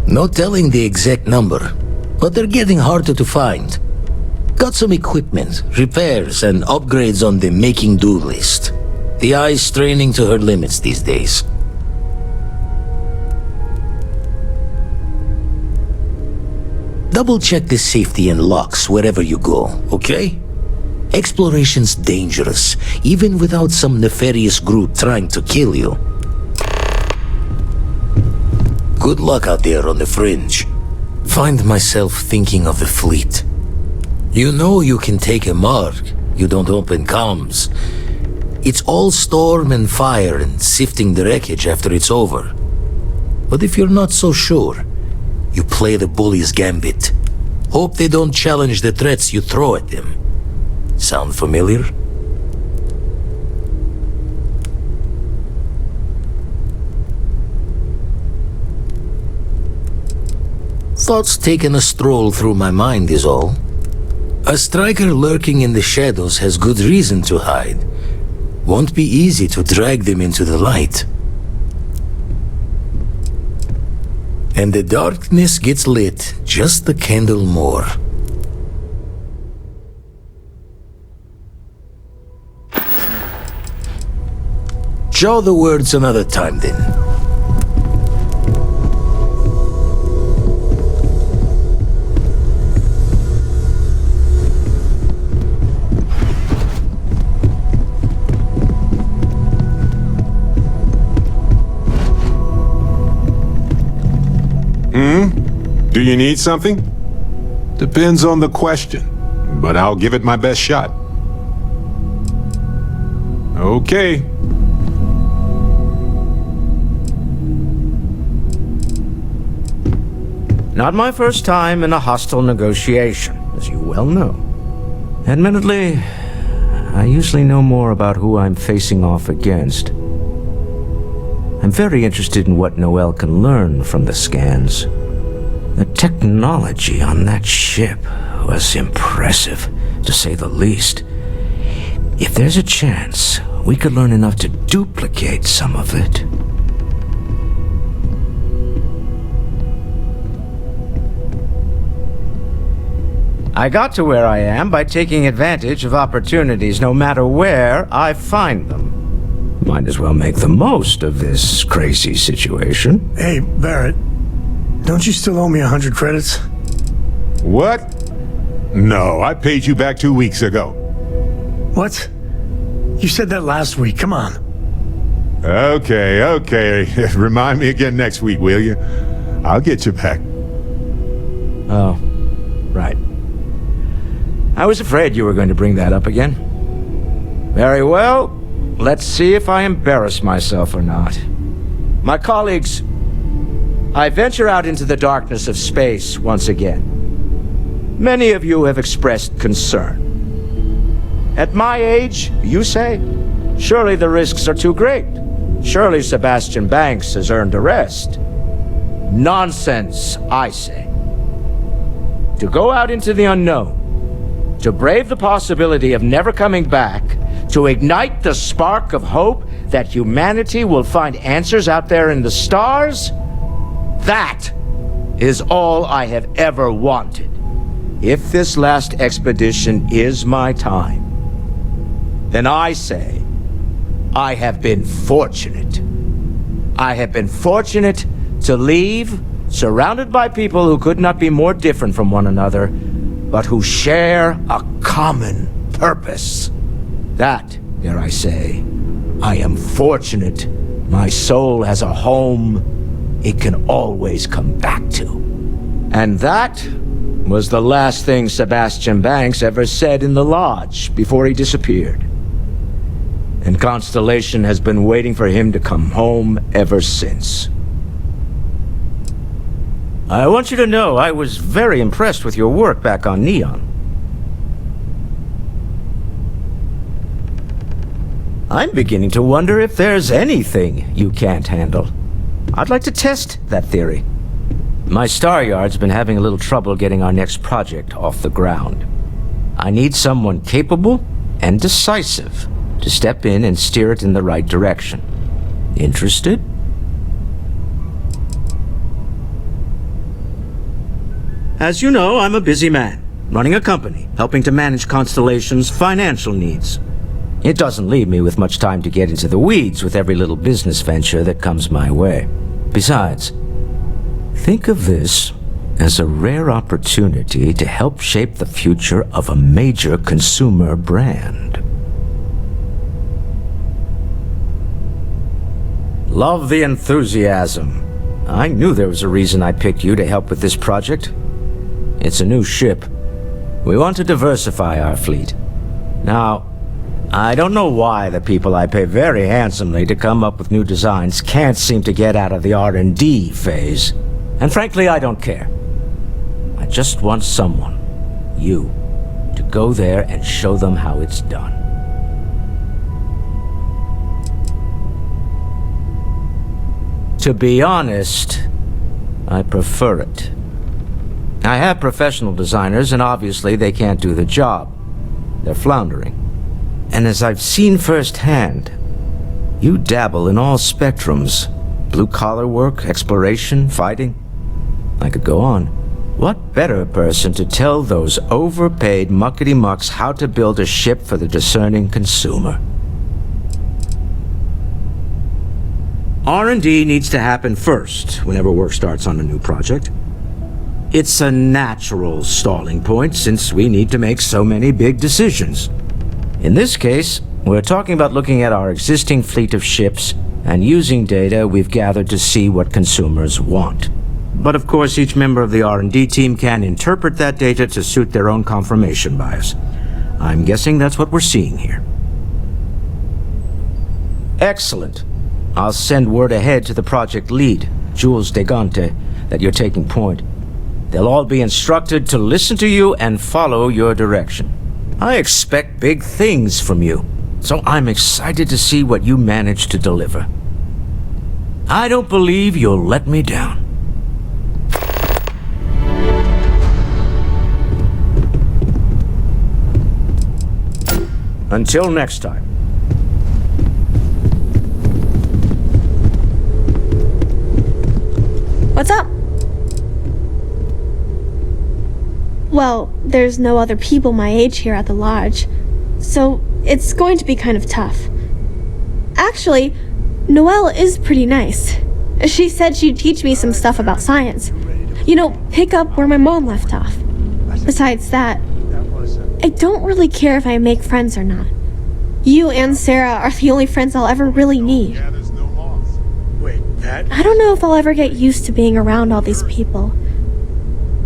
No telling the exact number, but they're getting harder to find. Got some equipment, repairs, and upgrades on the making-do list. The Eye's straining to her limits these days. Double-check the safety and locks wherever you go, okay? Exploration's dangerous, even without some nefarious group trying to kill you. Good luck out there on the fringe. Find myself thinking of the fleet. You know you can take a mark, you don't open comms. It's all storm and fire and sifting the wreckage after it's over. But if you're not so sure, you play the bully's gambit. Hope they don't challenge the threats you throw at them. Sound familiar? Thoughts taking a stroll through my mind is all. A striker lurking in the shadows has good reason to hide. Won't be easy to drag them into the light. And the darkness gets lit just a candle more. Jaw the words another time then.
Do you need something? Depends on the question, but I'll give it my best shot. Okay.
Not my first time in a hostile negotiation, as you well know. Admittedly, I usually know more about who I'm facing off against. I'm very interested in what Noel can learn from the scans. The technology on that ship was impressive, to say the least. If there's a chance, we could learn enough to duplicate some of it. I got to where I am by taking advantage of opportunities no matter where I find them. Might as well make the most of this crazy situation.
Hey, Barrett. Don't you still owe me 100 credits?
What? No, I paid you back 2 weeks ago.
What? You said that last week. Come on.
Okay. Remind me again next week, will you? I'll get you back.
Oh, right. I was afraid you were going to bring that up again. Very well. Let's see if I embarrass myself or not. My colleagues, I venture out into the darkness of space once again. Many of you have expressed concern. At my age, you say, surely the risks are too great. Surely Sebastian Banks has earned a rest. Nonsense, I say. To go out into the unknown, to brave the possibility of never coming back, to ignite the spark of hope that humanity will find answers out there in the stars, that is all I have ever wanted. If this last expedition is my time, then I say, I have been fortunate. I have been fortunate to leave, surrounded by people who could not be more different from one another, but who share a common purpose. That, dare I say, I am fortunate. My soul has a home it can always come back to. And that was the last thing Sebastian Banks ever said in the lodge before he disappeared. And Constellation has been waiting for him to come home ever since. I want you to know I was very impressed with your work back on Neon. I'm beginning to wonder if there's anything you can't handle. I'd like to test that theory. My Star Yard's been having a little trouble getting our next project off the ground. I need someone capable and decisive to step in and steer it in the right direction. Interested? As you know, I'm a busy man, running a company, helping to manage Constellation's financial needs. It doesn't leave me with much time to get into the weeds with every little business venture that comes my way. Besides, think of this as a rare opportunity to help shape the future of a major consumer brand. Love the enthusiasm. I knew there was a reason I picked you to help with this project. It's a new ship. We want to diversify our fleet. Now, I don't know why the people I pay very handsomely to come up with new designs can't seem to get out of the R&D phase. And frankly, I don't care. I just want someone, you, to go there and show them how it's done. To be honest, I prefer it. I have professional designers, and obviously they can't do the job. They're floundering. And as I've seen firsthand, you dabble in all spectrums. Blue-collar work, exploration, fighting. I could go on. What better person to tell those overpaid muckety-mucks how to build a ship for the discerning consumer? R&D needs to happen first whenever work starts on a new project. It's a natural stalling point since we need to make so many big decisions. In this case, we're talking about looking at our existing fleet of ships and using data we've gathered to see what consumers want. But of course, each member of the R&D team can interpret that data to suit their own confirmation bias. I'm guessing that's what we're seeing here. Excellent. I'll send word ahead to the project lead, Jules Degante, that you're taking point. They'll all be instructed to listen to you and follow your direction. I expect big things from you, so I'm excited to see what you manage to deliver. I don't believe you'll let me down. Until next time.
What's up? Well, there's no other people my age here at the lodge, so it's going to be kind of tough. Actually, Noelle is pretty nice. She said she'd teach me some stuff about science. You know, pick up where my mom left off. Besides that, I don't really care if I make friends or not. You and Sarah are the only friends I'll ever really need. I don't know if I'll ever get used to being around all these people.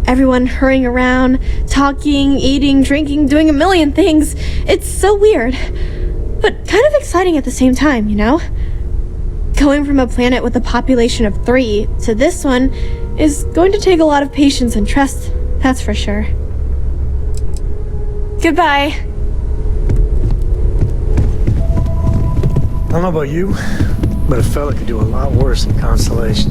Everyone hurrying around, talking, eating, drinking, doing a million things. It's so weird, but kind of exciting at the same time, you know? Going from a planet with a population of 3 to this one is going to take a lot of patience and trust, that's for sure. Goodbye.
I don't know about you, but a fella could do a lot worse than Constellation.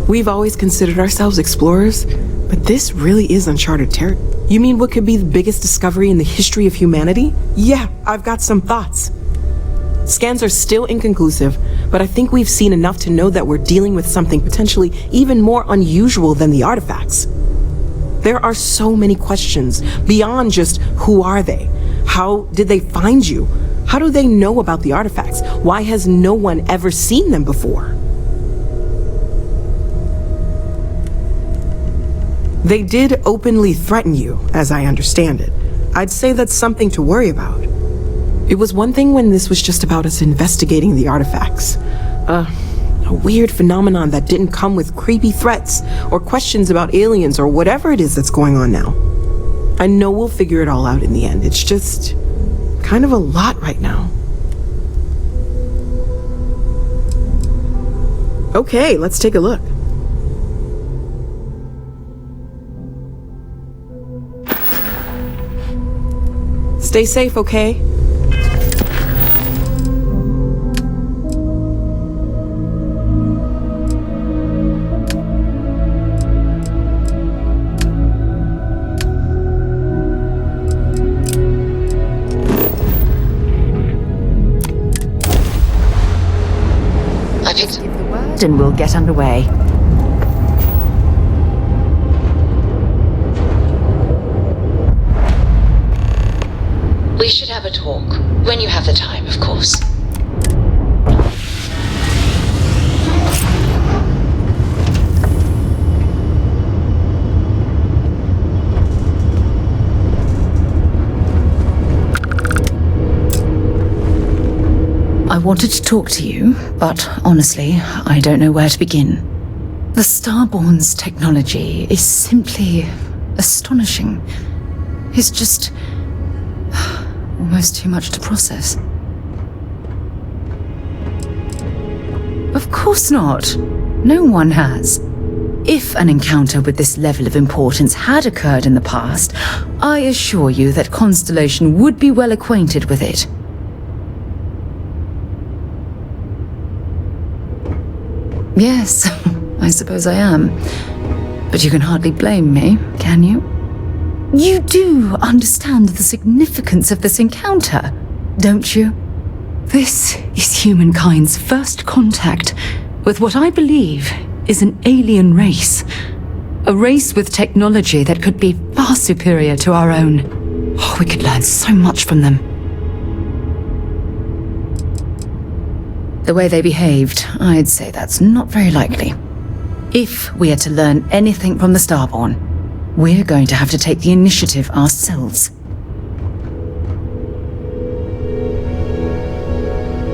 We've always considered ourselves explorers, but this really is uncharted territory. You mean what could be the biggest discovery in the history of humanity? Yeah, I've got some thoughts. Scans are still inconclusive, but I think we've seen enough to know that we're dealing with something potentially even more unusual than the artifacts. There are so many questions beyond just who are they? How did they find you? How do they know about the artifacts? Why has no one ever seen them before? They did openly threaten you, as I understand it. I'd say that's something to worry about. It was one thing when this was just about us investigating the artifacts. A weird phenomenon that didn't come with creepy threats or questions about aliens or whatever it is that's going on now. I know we'll figure it all out in the end. It's just kind of a lot right now. Okay, let's take a look. Stay safe, okay?
I just give the word and we'll get underway.
We should have a talk. When you have the time, of course.
I wanted to talk to you, but honestly, I don't know where to begin. The Starborn's technology is simply astonishing. It's just almost too much to process. Of course not. No one has. If an encounter with this level of importance had occurred in the past, I assure you that Constellation would be well acquainted with it. Yes, I suppose I am. But you can hardly blame me, can you? You do understand the significance of this encounter, don't you? This is humankind's first contact with what I believe is an alien race. A race with technology that could be far superior to our own. Oh, we could learn so much from them. The way they behaved, I'd say that's not very likely. If we are to learn anything from the Starborn, we're going to have to take the initiative ourselves.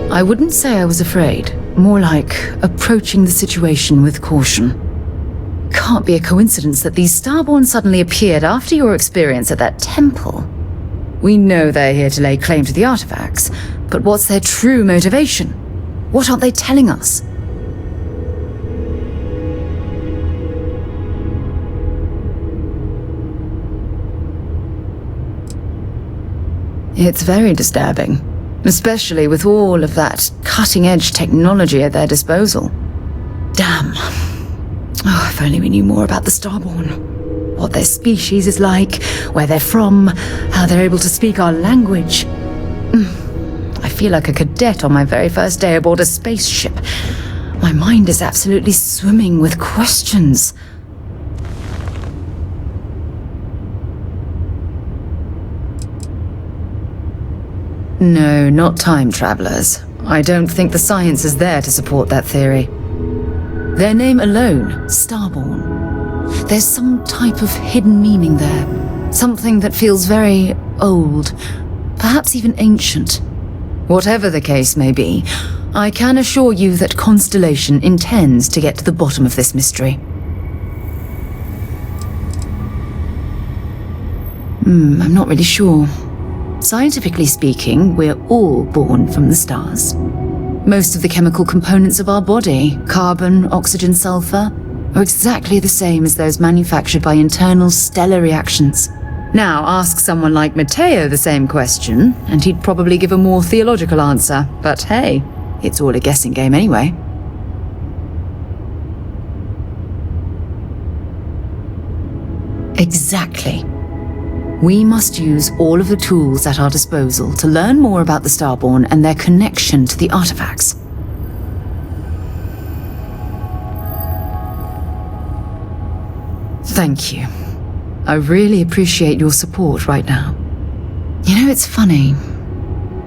I wouldn't say I was afraid, more like approaching the situation with caution. Can't be a coincidence that these Starborn suddenly appeared after your experience at that temple. We know they're here to lay claim to the artifacts, but what's their true motivation? What aren't they telling us? It's very disturbing, especially with all of that cutting-edge technology at their disposal. Damn. Oh, if only we knew more about the Starborn. What their species is like, where they're from, how they're able to speak our language. I feel like a cadet on my very first day aboard a spaceship. My mind is absolutely swimming with questions. No, not time travelers. I don't think the science is there to support that theory. Their name alone, Starborn. There's some type of hidden meaning there. Something that feels very old, perhaps even ancient. Whatever the case may be, I can assure you that Constellation intends to get to the bottom of this mystery. I'm not really sure. Scientifically speaking, we're all born from the stars. Most of the chemical components of our body, carbon, oxygen, sulfur, are exactly the same as those manufactured by internal stellar reactions. Now, ask someone like Matteo the same question, and he'd probably give a more theological answer. But hey, it's all a guessing game anyway. Exactly. We must use all of the tools at our disposal to learn more about the Starborn and their connection to the artifacts. Thank you. I really appreciate your support right now. You know, it's funny.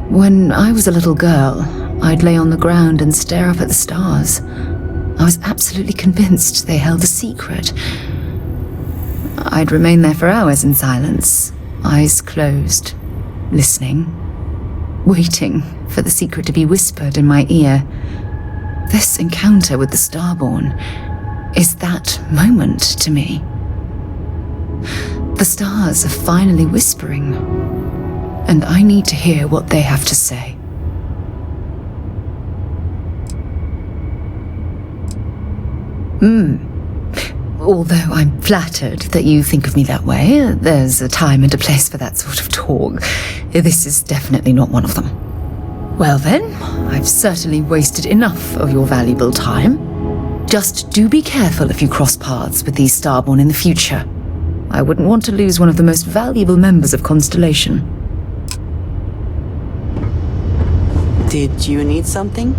When I was a little girl, I'd lay on the ground and stare up at the stars. I was absolutely convinced they held a secret. I'd remain there for hours in silence, eyes closed, listening, waiting for the secret to be whispered in my ear. This encounter with the Starborn is that moment to me. The stars are finally whispering, and I need to hear what they have to say. Although I'm flattered that you think of me that way, there's a time and a place for that sort of talk. This is definitely not one of them. Well then, I've certainly wasted enough of your valuable time. Just do be careful if you cross paths with these Starborn in the future. I wouldn't want to lose one of the most valuable members of Constellation.
Did you need something?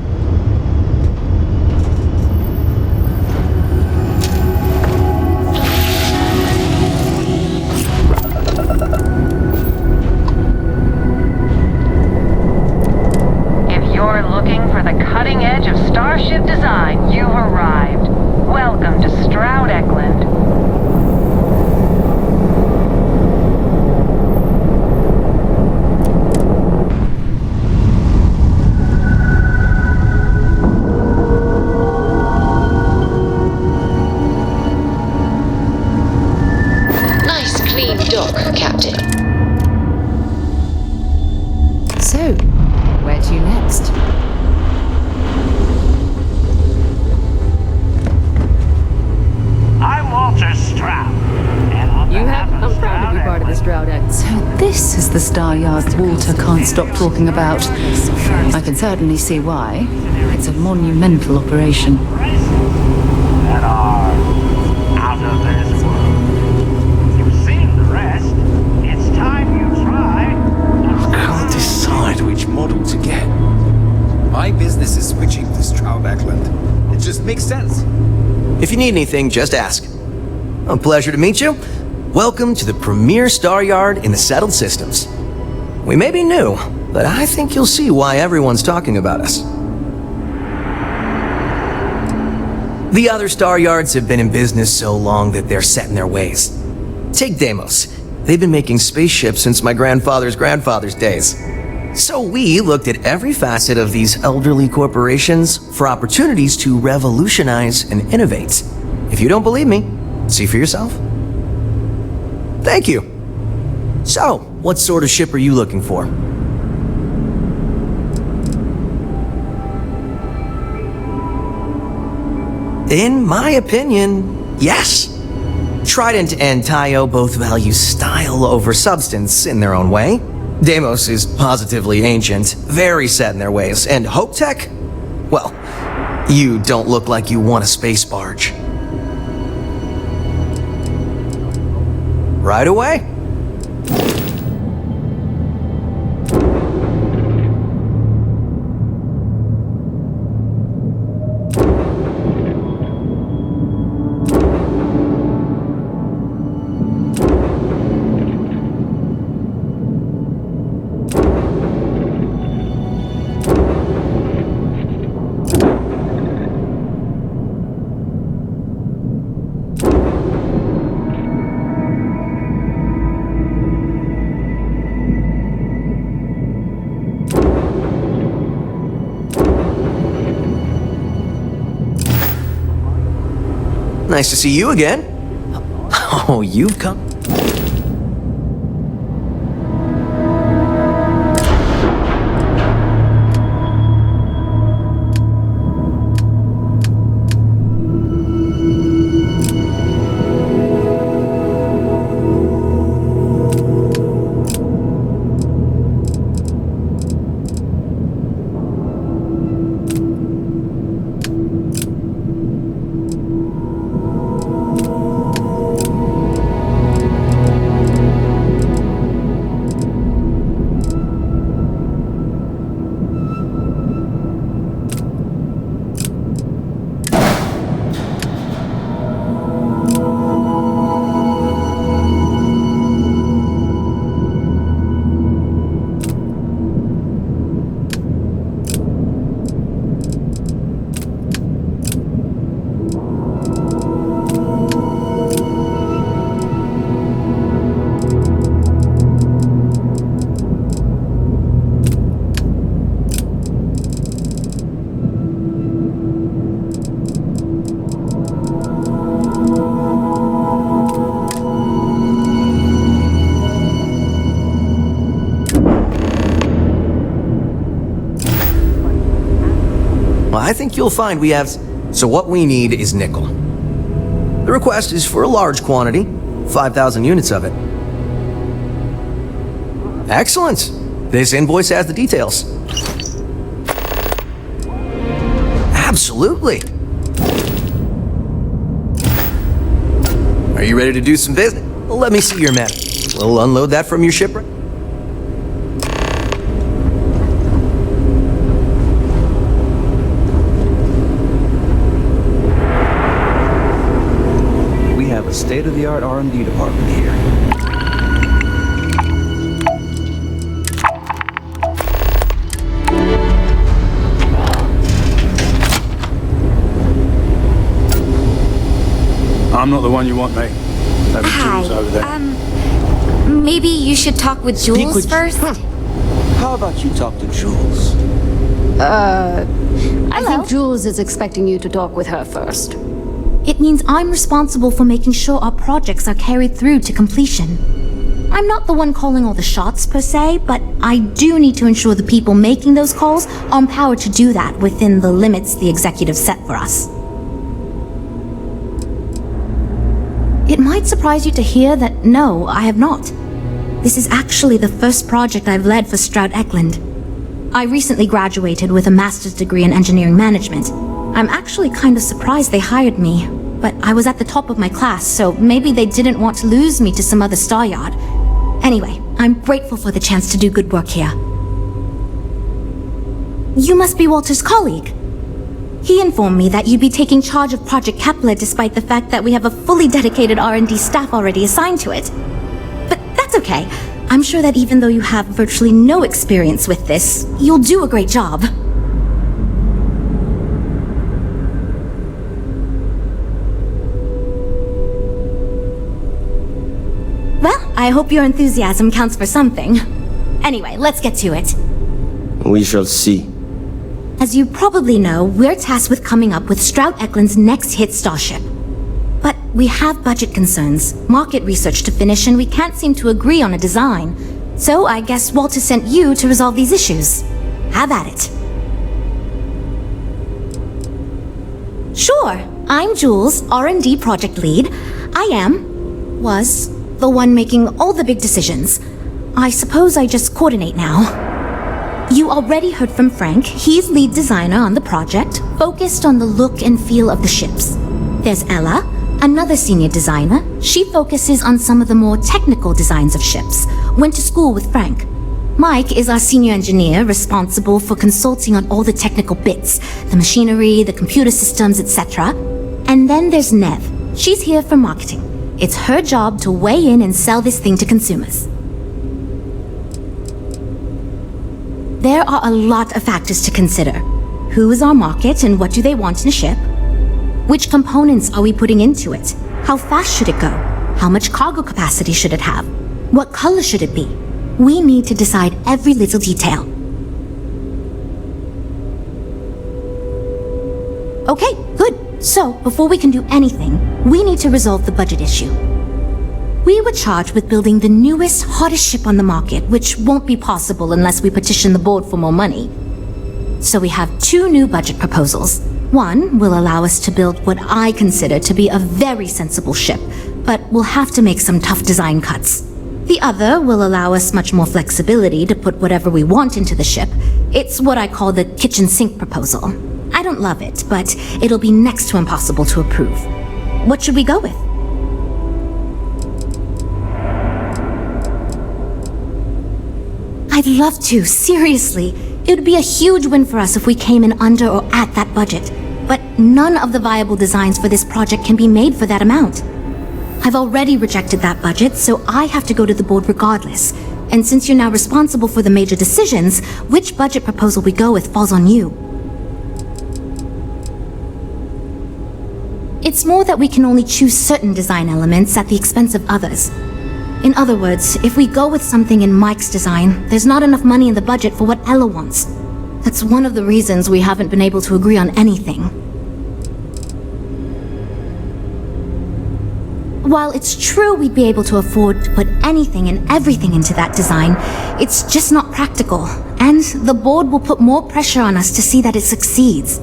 If you're looking for the cutting edge of starship design, you've arrived. Welcome to Stroud Eklund.
Captain.
So, where to next?
I'm Walter Stroud.
I'm proud to be part of the Stroud Act. So this is the Star Yard Walter can't stop talking about. I can certainly see why. It's a monumental operation.
That are out of this world. You've seen the rest. It's time you try.
I can't decide which model to get. My business is switching to Stroud Eklund. It's just
need anything, just ask. A pleasure to meet you. Welcome to the premier star yard in the settled systems. We may be new, but I think you'll see why everyone's talking about us. The other star yards have been in business so long that they're set in their ways. Take Deimos. They've been making spaceships since my grandfather's grandfather's days. So we looked at every facet of these elderly corporations for opportunities to revolutionize and innovate. If you don't believe me, see for yourself. Thank you. So, what sort of ship are you looking for? In my opinion, yes. Trident and Taio both value style over substance in their own way. Deimos is positively ancient, very set in their ways, and Hope Tech? Well, you don't look like you want a space barge. Right away. Nice to see you again. Oh, you've come. Well, I think you'll find we have... So what we need is nickel. The request is for a large quantity, 5,000 units of it. Excellent. This invoice has the details. Absolutely. Are you ready to do some business? Well, let me see your map. We'll unload that from your ship.
We have a state-of-the-art R&D department here.
I'm not the one you want, mate. That was Jules over there.
Maybe you should talk with Jules first?
How about you talk to Jules?
I think Jules is expecting you to talk with her first. It means I'm responsible for making sure our projects are carried through to completion. I'm not the one calling all the shots per se, but I do need to ensure the people making those calls are empowered to do that within the limits the executive set for us. It might surprise you to hear that no, I have not. This is actually the first project I've led for Stroud Eklund. I recently graduated with a master's degree in engineering management. I'm actually kind of surprised they hired me, but I was at the top of my class, so maybe they didn't want to lose me to some other star yard. Anyway, I'm grateful for the chance to do good work here. You must be Walter's colleague. He informed me that you'd be taking charge of Project Kepler despite the fact that we have a fully dedicated R&D staff already assigned to it. But that's okay. I'm sure that even though you have virtually no experience with this, you'll do a great job. Well, I hope your enthusiasm counts for something. Anyway, let's get to it.
We shall see.
As you probably know, we're tasked with coming up with Stroud Eklund's next hit starship. But we have budget concerns, market research to finish, and we can't seem to agree on a design. So I guess Walter sent you to resolve these issues. Have at it. Sure, I'm Jules, R&D project lead. was the one making all the big decisions. I suppose I just coordinate now. You already heard from Frank. He's lead designer on the project, focused on the look and feel of the ships. There's Ella, another senior designer. She focuses on some of the more technical designs of ships. Went to school with Frank. Mike is our senior engineer, responsible for consulting on all the technical bits, the machinery, the computer systems, etc. And then there's Nev. She's here for marketing. It's her job to weigh in and sell this thing to consumers. There are a lot of factors to consider. Who is our market and what do they want in a ship? Which components are we putting into it? How fast should it go? How much cargo capacity should it have? What color should it be? We need to decide every little detail. Okay, good. So, before we can do anything, we need to resolve the budget issue. We were charged with building the newest, hottest ship on the market, which won't be possible unless we petition the board for more money. So we have two new budget proposals. One will allow us to build what I consider to be a very sensible ship, but we'll have to make some tough design cuts. The other will allow us much more flexibility to put whatever we want into the ship. It's what I call the kitchen sink proposal. I don't love it, but it'll be next to impossible to approve. What should we go with? I'd love to, seriously. It would be a huge win for us if we came in under or at that budget. But none of the viable designs for this project can be made for that amount. I've already rejected that budget, so I have to go to the board regardless. And since you're now responsible for the major decisions, which budget proposal we go with falls on you. It's more that we can only choose certain design elements at the expense of others. In other words, if we go with something in Mike's design, there's not enough money in the budget for what Ella wants. That's one of the reasons we haven't been able to agree on anything. While it's true we'd be able to afford to put anything and everything into that design, it's just not practical, and the board will put more pressure on us to see that it succeeds.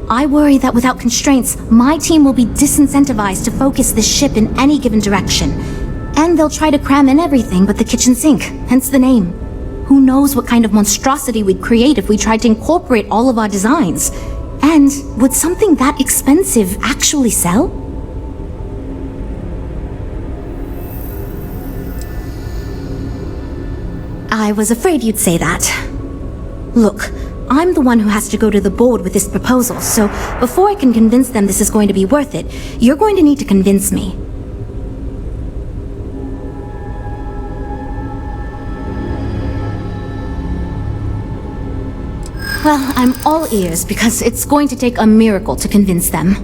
I worry that without constraints, my team will be disincentivized to focus this ship in any given direction. And they'll try to cram in everything but the kitchen sink, hence the name. Who knows what kind of monstrosity we'd create if we tried to incorporate all of our designs? And would something that expensive actually sell? I was afraid you'd say that. Look, I'm the one who has to go to the board with this proposal, so before I can convince them this is going to be worth it, you're going to need to convince me. Well, I'm all ears because it's going to take a miracle to convince them.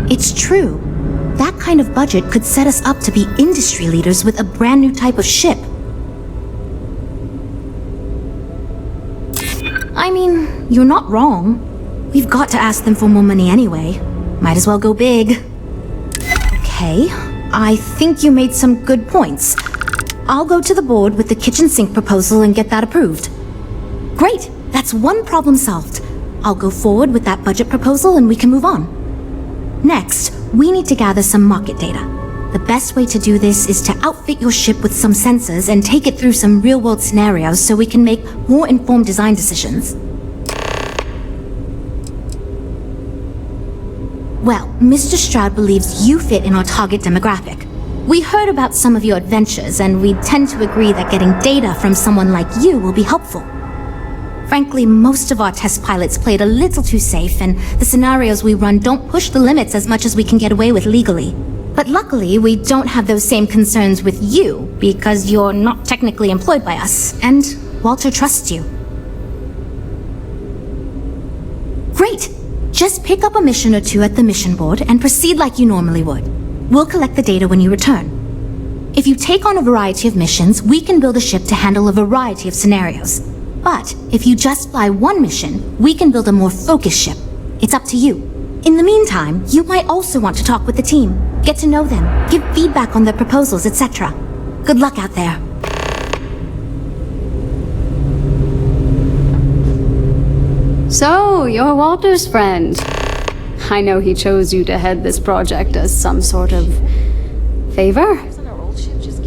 It's true. That kind of budget could set us up to be industry leaders with a brand new type of ship. I mean, you're not wrong. We've got to ask them for more money anyway. Might as well go big. Okay. I think you made some good points. I'll go to the board with the kitchen sink proposal and get that approved. Great, that's one problem solved. I'll go forward with that budget proposal and we can move on. Next, we need to gather some market data. The best way to do this is to outfit your ship with some sensors and take it through some real-world scenarios so we can make more informed design decisions. Well, Mr. Stroud believes you fit in our target demographic. We heard about some of your adventures, and we tend to agree that getting data from someone like you will be helpful. Frankly, most of our test pilots played a little too safe, and the scenarios we run don't push the limits as much as we can get away with legally. But luckily, we don't have those same concerns with you, because you're not technically employed by us, and Walter trusts you. Great! Just pick up a mission or two at the mission board and proceed like you normally would. We'll collect the data when you return. If you take on a variety of missions, we can build a ship to handle a variety of scenarios. But if you just fly one mission, we can build a more focused ship. It's up to you. In the meantime, you might also want to talk with the team, get to know them, give feedback on their proposals, etc. Good luck out there.
So, you're Walter's friend. I know he chose you to head this project as some sort of favor.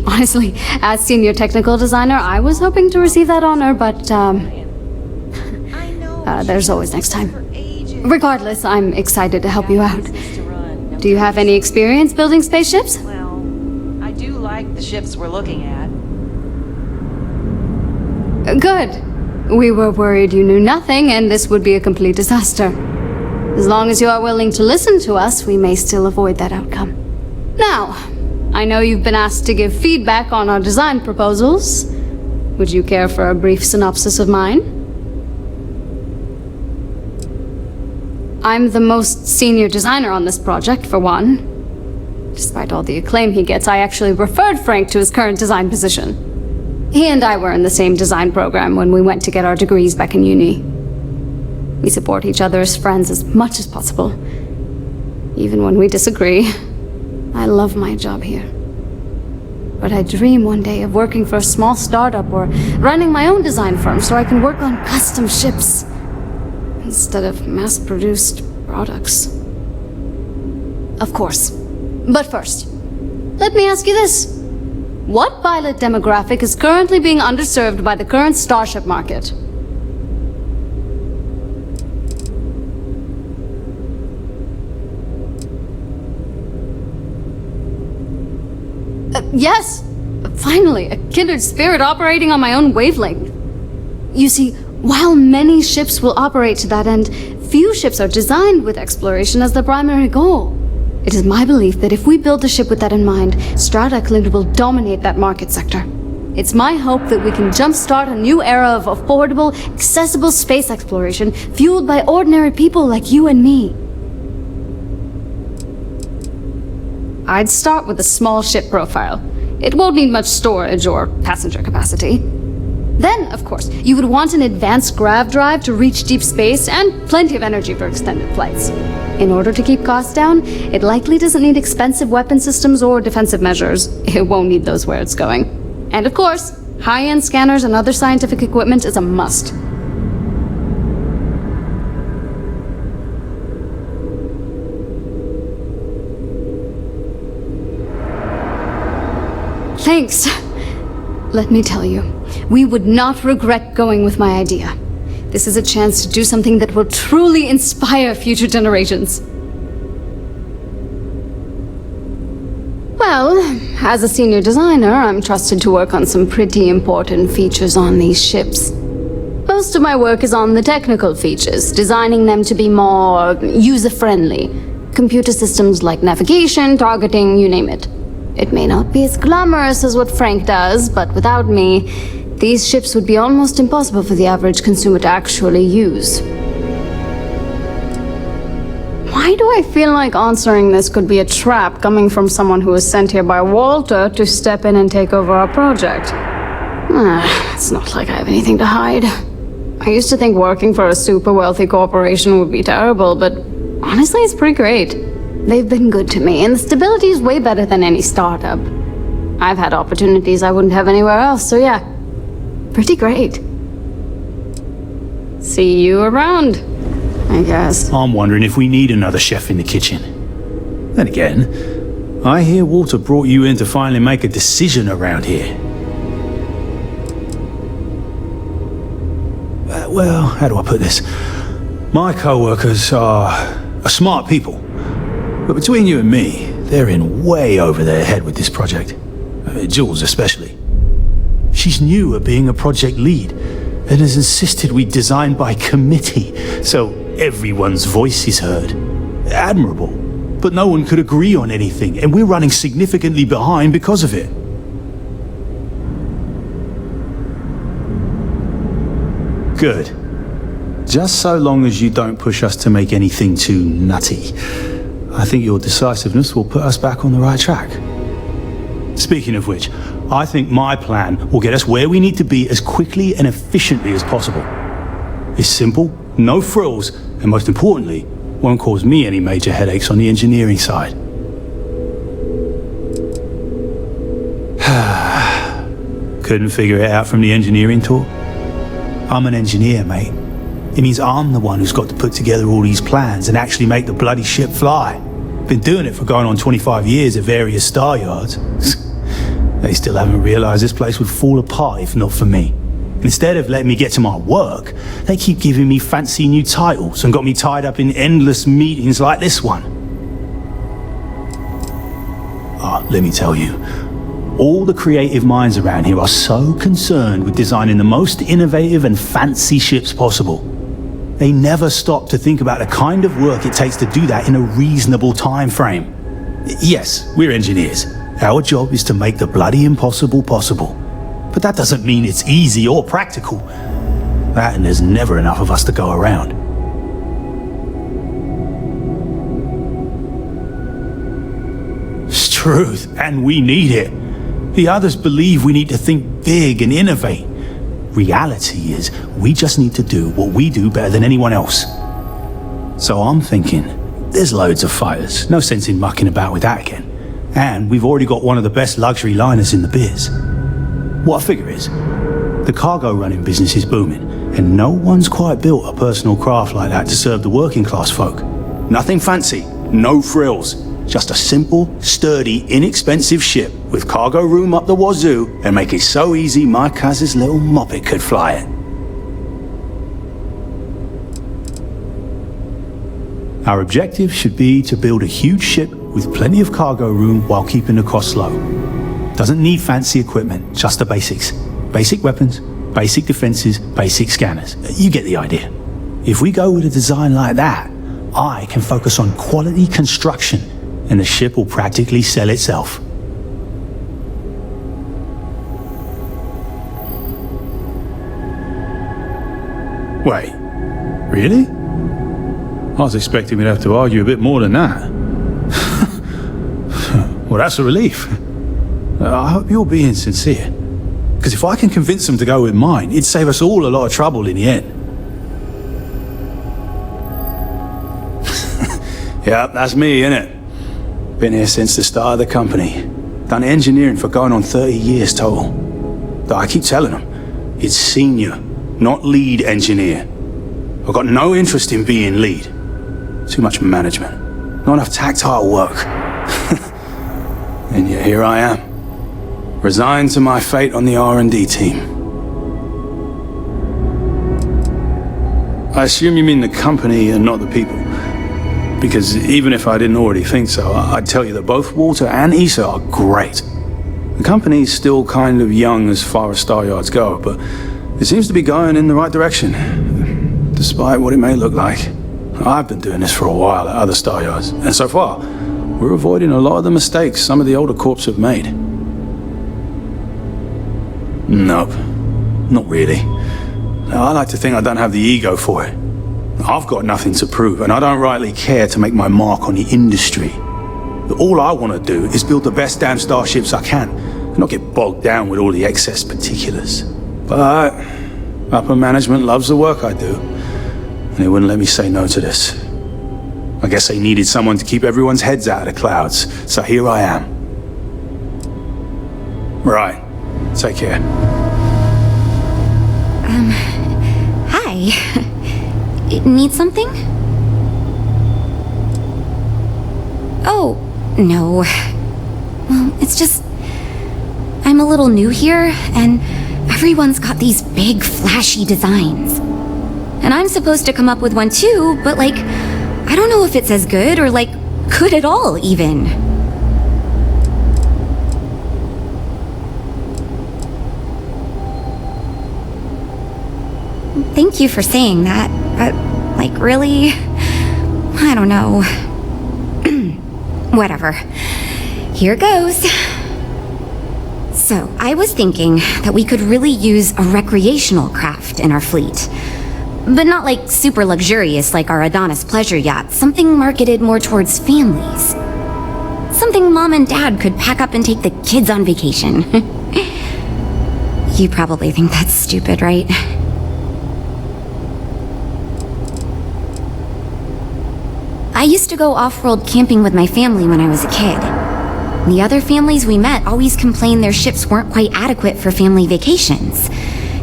Honestly, as senior technical designer, I was hoping to receive that honor, but there's always next time. Regardless, I'm excited to help you out. Do you have any experience building spaceships?
Well, I do like the ships we're looking at.
Good. We were worried you knew nothing and this would be a complete disaster. As long as you are willing to listen to us, we may still avoid that outcome. Now, I know you've been asked to give feedback on our design proposals. Would you care for a brief synopsis of mine? I'm the most senior designer on this project, for one. Despite all the acclaim he gets, I actually referred Frank to his current design position. He and I were in the same design program when we went to get our degrees back in uni. We support each other as friends as much as possible. Even when we disagree. I love my job here. But I dream one day of working for a small startup or running my own design firm so I can work on custom ships instead of mass-produced products. Of course. But first, let me ask you this. What pilot demographic is currently being underserved by the current starship market? Yes! Finally, a kindred spirit operating on my own wavelength. You see, while many ships will operate to that end, few ships are designed with exploration as their primary goal. It is my belief that if we build a ship with that in mind, Stroud Eklund will dominate that market sector. It's my hope that we can jumpstart a new era of affordable, accessible space exploration fueled by ordinary people like you and me. I'd start with a small ship profile. It won't need much storage or passenger capacity. Then, of course, you would want an advanced grav drive to reach deep space and plenty of energy for extended flights. In order to keep costs down, it likely doesn't need expensive weapon systems or defensive measures. It won't need those where it's going. And of course, high-end scanners and other scientific equipment is a must. Thanks. Let me tell you, we would not regret going with my idea. This is a chance to do something that will truly inspire future generations. Well, as a senior designer, I'm trusted to work on some pretty important features on these ships. Most of my work is on the technical features, designing them to be more user-friendly. Computer systems like navigation, targeting, you name it. It may not be as glamorous as what Frank does, but without me, these ships would be almost impossible for the average consumer to actually use. Why do I feel like answering this could be a trap coming from someone who was sent here by Walter to step in and take over our project? It's not like I have anything to hide. I used to think working for a super wealthy corporation would be terrible, but honestly, it's pretty great. They've been good to me, and the stability is way better than any startup. I've had opportunities I wouldn't have anywhere else, so yeah. Pretty great. See you around, I guess.
I'm wondering if we need another chef in the kitchen. Then again, I hear Walter brought you in to finally make a decision around here. Well, how do I put this? My co-workers are smart people. But between you and me, they're in way over their head with this project. Jules especially. She's new at being a project lead and has insisted we design by committee, so everyone's voice is heard. Admirable. But no one could agree on anything, and we're running significantly behind because of it. Good. Just so long as you don't push us to make anything too nutty. I think your decisiveness will put us back on the right track. Speaking of which, I think my plan will get us where we need to be as quickly and efficiently as possible. It's simple, no frills, and most importantly, won't cause me any major headaches on the engineering side. Couldn't figure it out from the engineering tour? I'm an engineer, mate. It means I'm the one who's got to put together all these plans and actually make the bloody ship fly. Been doing it for going on 25 years at various star yards. They still haven't realized this place would fall apart if not for me. Instead of letting me get to my work, they keep giving me fancy new titles and got me tied up in endless meetings like this one. Let me tell you, all the creative minds around here are so concerned with designing the most innovative and fancy ships possible. They never stop to think about the kind of work it takes to do that in a reasonable time frame. Yes, we're engineers. Our job is to make the bloody impossible possible. But that doesn't mean it's easy or practical. That and there's never enough of us to go around. It's truth, and we need it. The others believe we need to think big and innovate. Reality is, we just need to do what we do better than anyone else. So I'm thinking, there's loads of fighters, no sense in mucking about with that again. And we've already got one of the best luxury liners in the biz. What I figure is, the cargo running business is booming, and no one's quite built a personal craft like that to serve the working class folk. Nothing fancy, no frills, just a simple, sturdy, inexpensive ship with cargo room up the wazoo and make it so easy my cousin's little moppet could fly it. Our objective should be to build a huge ship with plenty of cargo room while keeping the costs low. Doesn't need fancy equipment, just the basics. Basic weapons, basic defenses, basic scanners. You get the idea. If we go with a design like that, I can focus on quality construction and the ship will practically sell itself. Wait, really? I was expecting we'd have to argue a bit more than that. Well, that's a relief. I hope you're being sincere. Because if I can convince them to go with mine, it'd save us all a lot of trouble in the end. Yep, that's me, innit? Been here since the start of the company. Done engineering for going on 30 years total. Though I keep telling them, it's senior, not lead engineer. I've got no interest in being lead. Too much management. Not enough tactile work. And yet here I am. Resigned to my fate on the R&D team. I assume you mean the company and not the people. Because even if I didn't already think so, I'd tell you that both Walter and Issa are great. The company's still kind of young as far as star yards go, but it seems to be going in the right direction, despite what it may look like. I've been doing this for a while at other star yards, and so far, we're avoiding a lot of the mistakes some of the older corps have made. Nope, not really. I like to think I don't have the ego for it. I've got nothing to prove, and I don't rightly care to make my mark on the industry. All I want to do is build the best damn starships I can, and not get bogged down with all the excess particulars. But upper management loves the work I do, and they wouldn't let me say no to this. I guess they needed someone to keep everyone's heads out of the clouds, so here I am. Right, take care.
Hi. Need something? Oh, no. Well, it's just... I'm a little new here, and everyone's got these big, flashy designs. And I'm supposed to come up with one too, but like, I don't know if it's as good or like, good at all, even.
thank you for saying that, but, like, really? I don't know. Whatever. Here goes. So, I was thinking that we could really use a recreational craft in our fleet. But not like super luxurious like our Adonis pleasure yacht, something marketed more towards families. Something Mom and Dad could pack up and take the kids on vacation. You probably think that's stupid, right? I used to go off-world camping with my family when I was a kid. The other families we met always complained their ships weren't quite adequate for family vacations.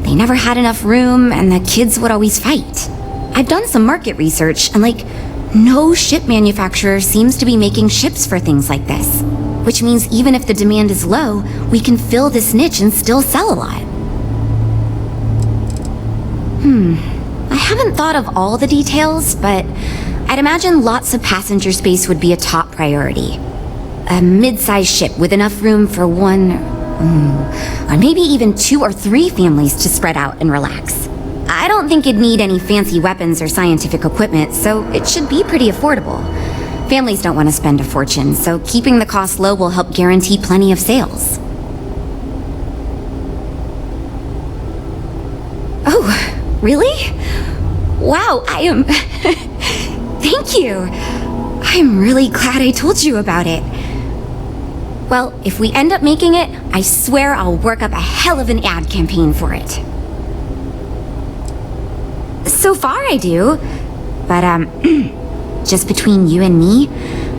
They never had enough room, and the kids would always fight. I've done some market research, and no ship manufacturer seems to be making ships for things like this. Which means even if the demand is low, we can fill this niche and still sell a lot. I haven't thought of all the details, but I'd imagine lots of passenger space would be a top priority. A mid-sized ship with enough room for one, or maybe even 2 or 3 families to spread out and relax. I don't think it'd need any fancy weapons or scientific equipment, so it should be pretty affordable. Families don't want to spend a fortune, so keeping the cost low will help guarantee plenty of sales. Oh, really? Wow, I am... Thank you. I'm really glad I told you about it. Well, if we end up making it, I swear I'll work up a hell of an ad campaign for it. So far I do, but just between you and me,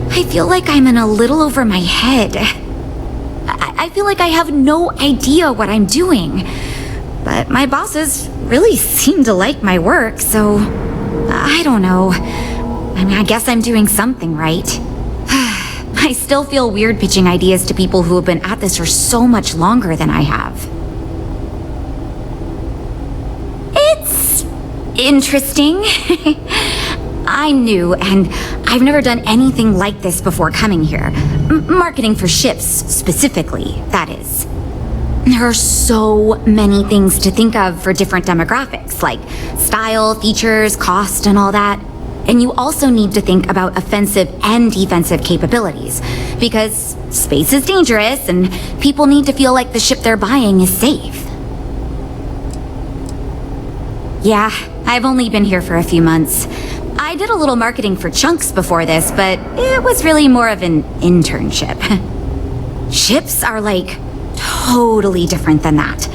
I feel like I'm in a little over my head. I feel like I have no idea what I'm doing, but my bosses really seem to like my work, so I don't know. I mean, I guess I'm doing something right. I still feel weird pitching ideas to people who have been at this for so much longer than I have. It's interesting. I'm new, and I've never done anything like this before coming here. Marketing for ships, specifically, that is. There are so many things to think of for different demographics, like style, features, cost, and all that. And you also need to think about offensive and defensive capabilities, because space is dangerous and people need to feel like the ship they're buying is safe. Yeah, I've only been here for a few months. I did a little marketing for Chunks before this, but it was really more of an internship. Ships are totally different than that.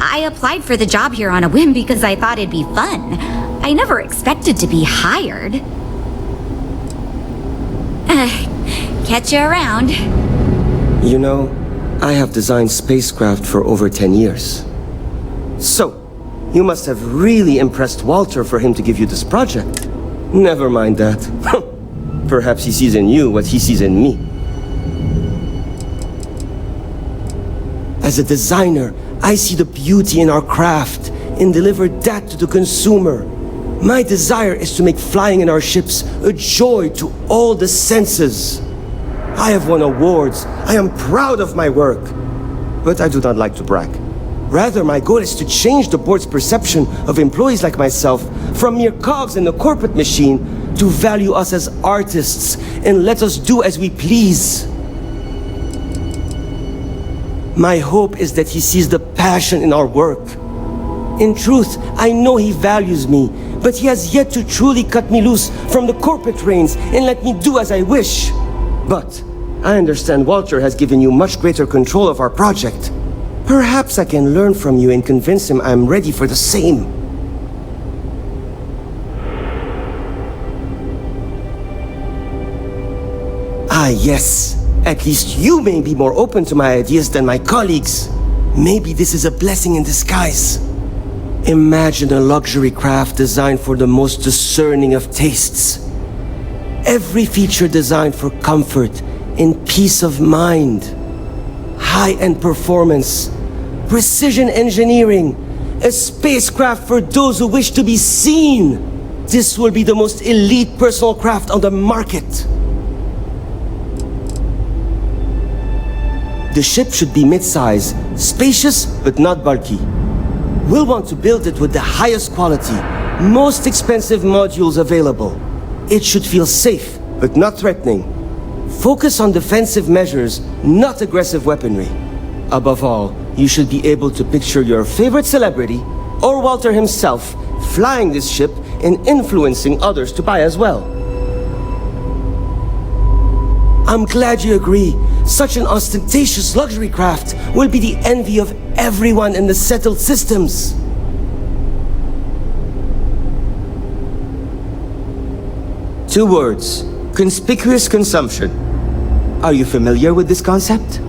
I applied for the job here on a whim because I thought it'd be fun. I never expected to be hired. Catch you around.
You know, I have designed spacecraft for over 10 years. So, you must have really impressed Walter for him to give you this project. Never mind that. Perhaps he sees in you what he sees in me. As a designer, I see the beauty in our craft and deliver that to the consumer. My desire is to make flying in our ships a joy to all the senses. I have won awards. I am proud of my work. But I do not like to brag. Rather, my goal is to change the board's perception of employees like myself from mere cogs in the corporate machine to value us as artists and let us do as we please. My hope is that he sees the passion in our work. In truth, I know he values me, but he has yet to truly cut me loose from the corporate reins and let me do as I wish. But I understand Walter has given you much greater control of our project. Perhaps I can learn from you and convince him I'm ready for the same. Ah, yes. At least you may be more open to my ideas than my colleagues. Maybe this is a blessing in disguise. Imagine a luxury craft designed for the most discerning of tastes. Every feature designed for comfort and peace of mind. High-end performance, precision engineering, a spacecraft for those who wish to be seen. This will be the most elite personal craft on the market. The ship should be mid-size, spacious but not bulky. we'll want to build it with the highest quality, most expensive modules available. It should feel safe, but not threatening. Focus on defensive measures, not aggressive weaponry. Above all, you should be able to picture your favorite celebrity, or Walter himself, flying this ship and influencing others to buy as well. I'm glad you agree. Such an ostentatious luxury craft will be the envy of everyone in the settled systems. Two words: conspicuous consumption. Are you familiar with this concept?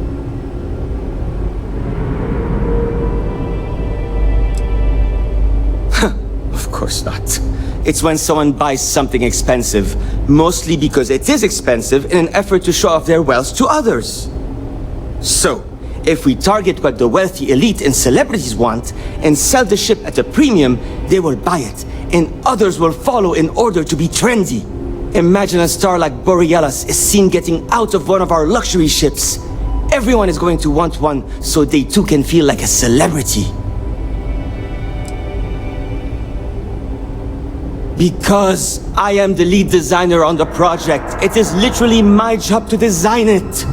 Of course not. It's when someone buys something expensive, mostly because it is expensive, in an effort to show off their wealth to others. So, if we target what the wealthy elite and celebrities want and sell the ship at a premium, they will buy it, and others will follow in order to be trendy. Imagine a star like Borealis is seen getting out of one of our luxury ships. Everyone is going to want one, so they too can feel like a celebrity. Because I am the lead designer on the project, it is literally my job to design it.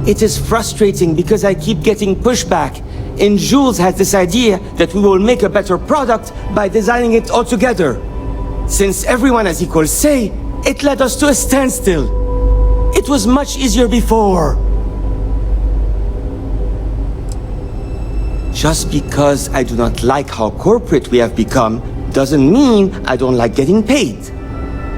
It is frustrating because I keep getting pushback, and Jules has this idea that we will make a better product by designing it all together. Since everyone has equal say, it led us to a standstill. It was much easier before. Just because I do not like how corporate we have become doesn't mean I don't like getting paid.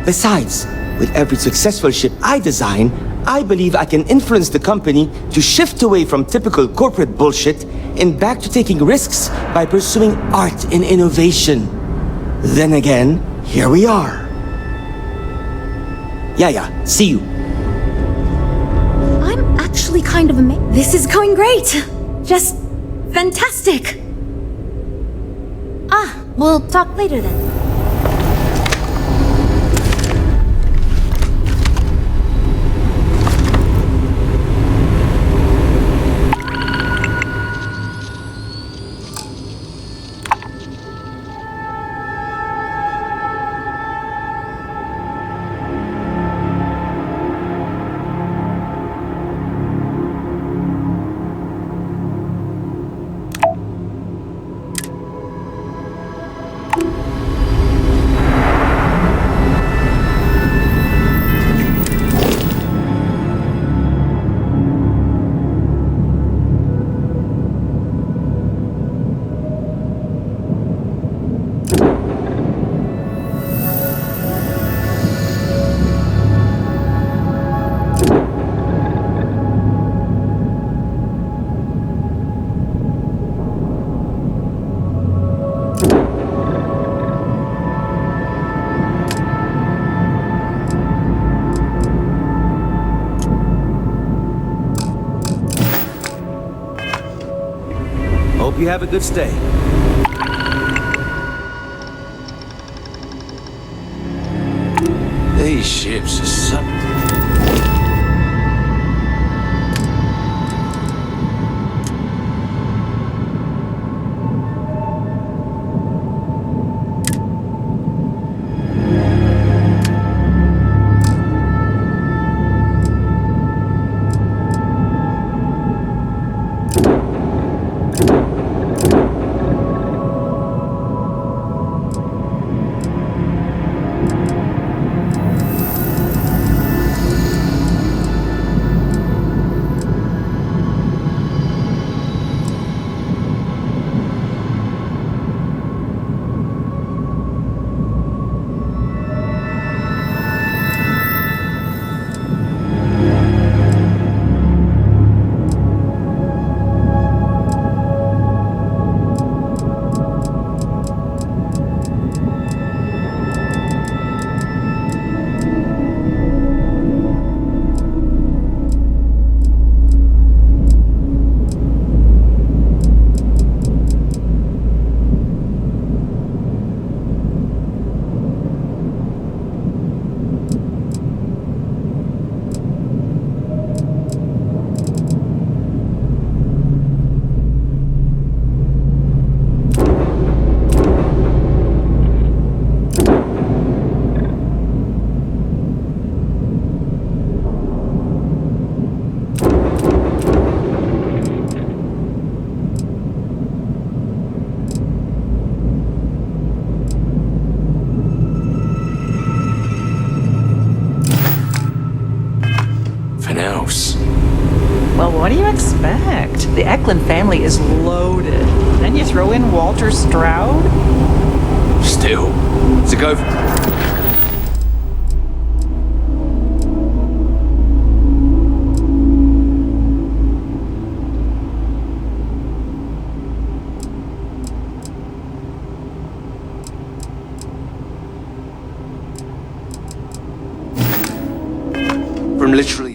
Besides, with every successful ship I design, I believe I can influence the company to shift away from typical corporate bullshit and back to taking risks by pursuing art and innovation. Then again, here we are. Yeah, see you.
I'm actually kind of amazed. This is going great. Just fantastic. We'll talk later then.
Hope you have a good stay. These ships are something.
What do you expect? The Eklund family is loaded. Then you throw in Walter Stroud?
Still, it's a go. From literally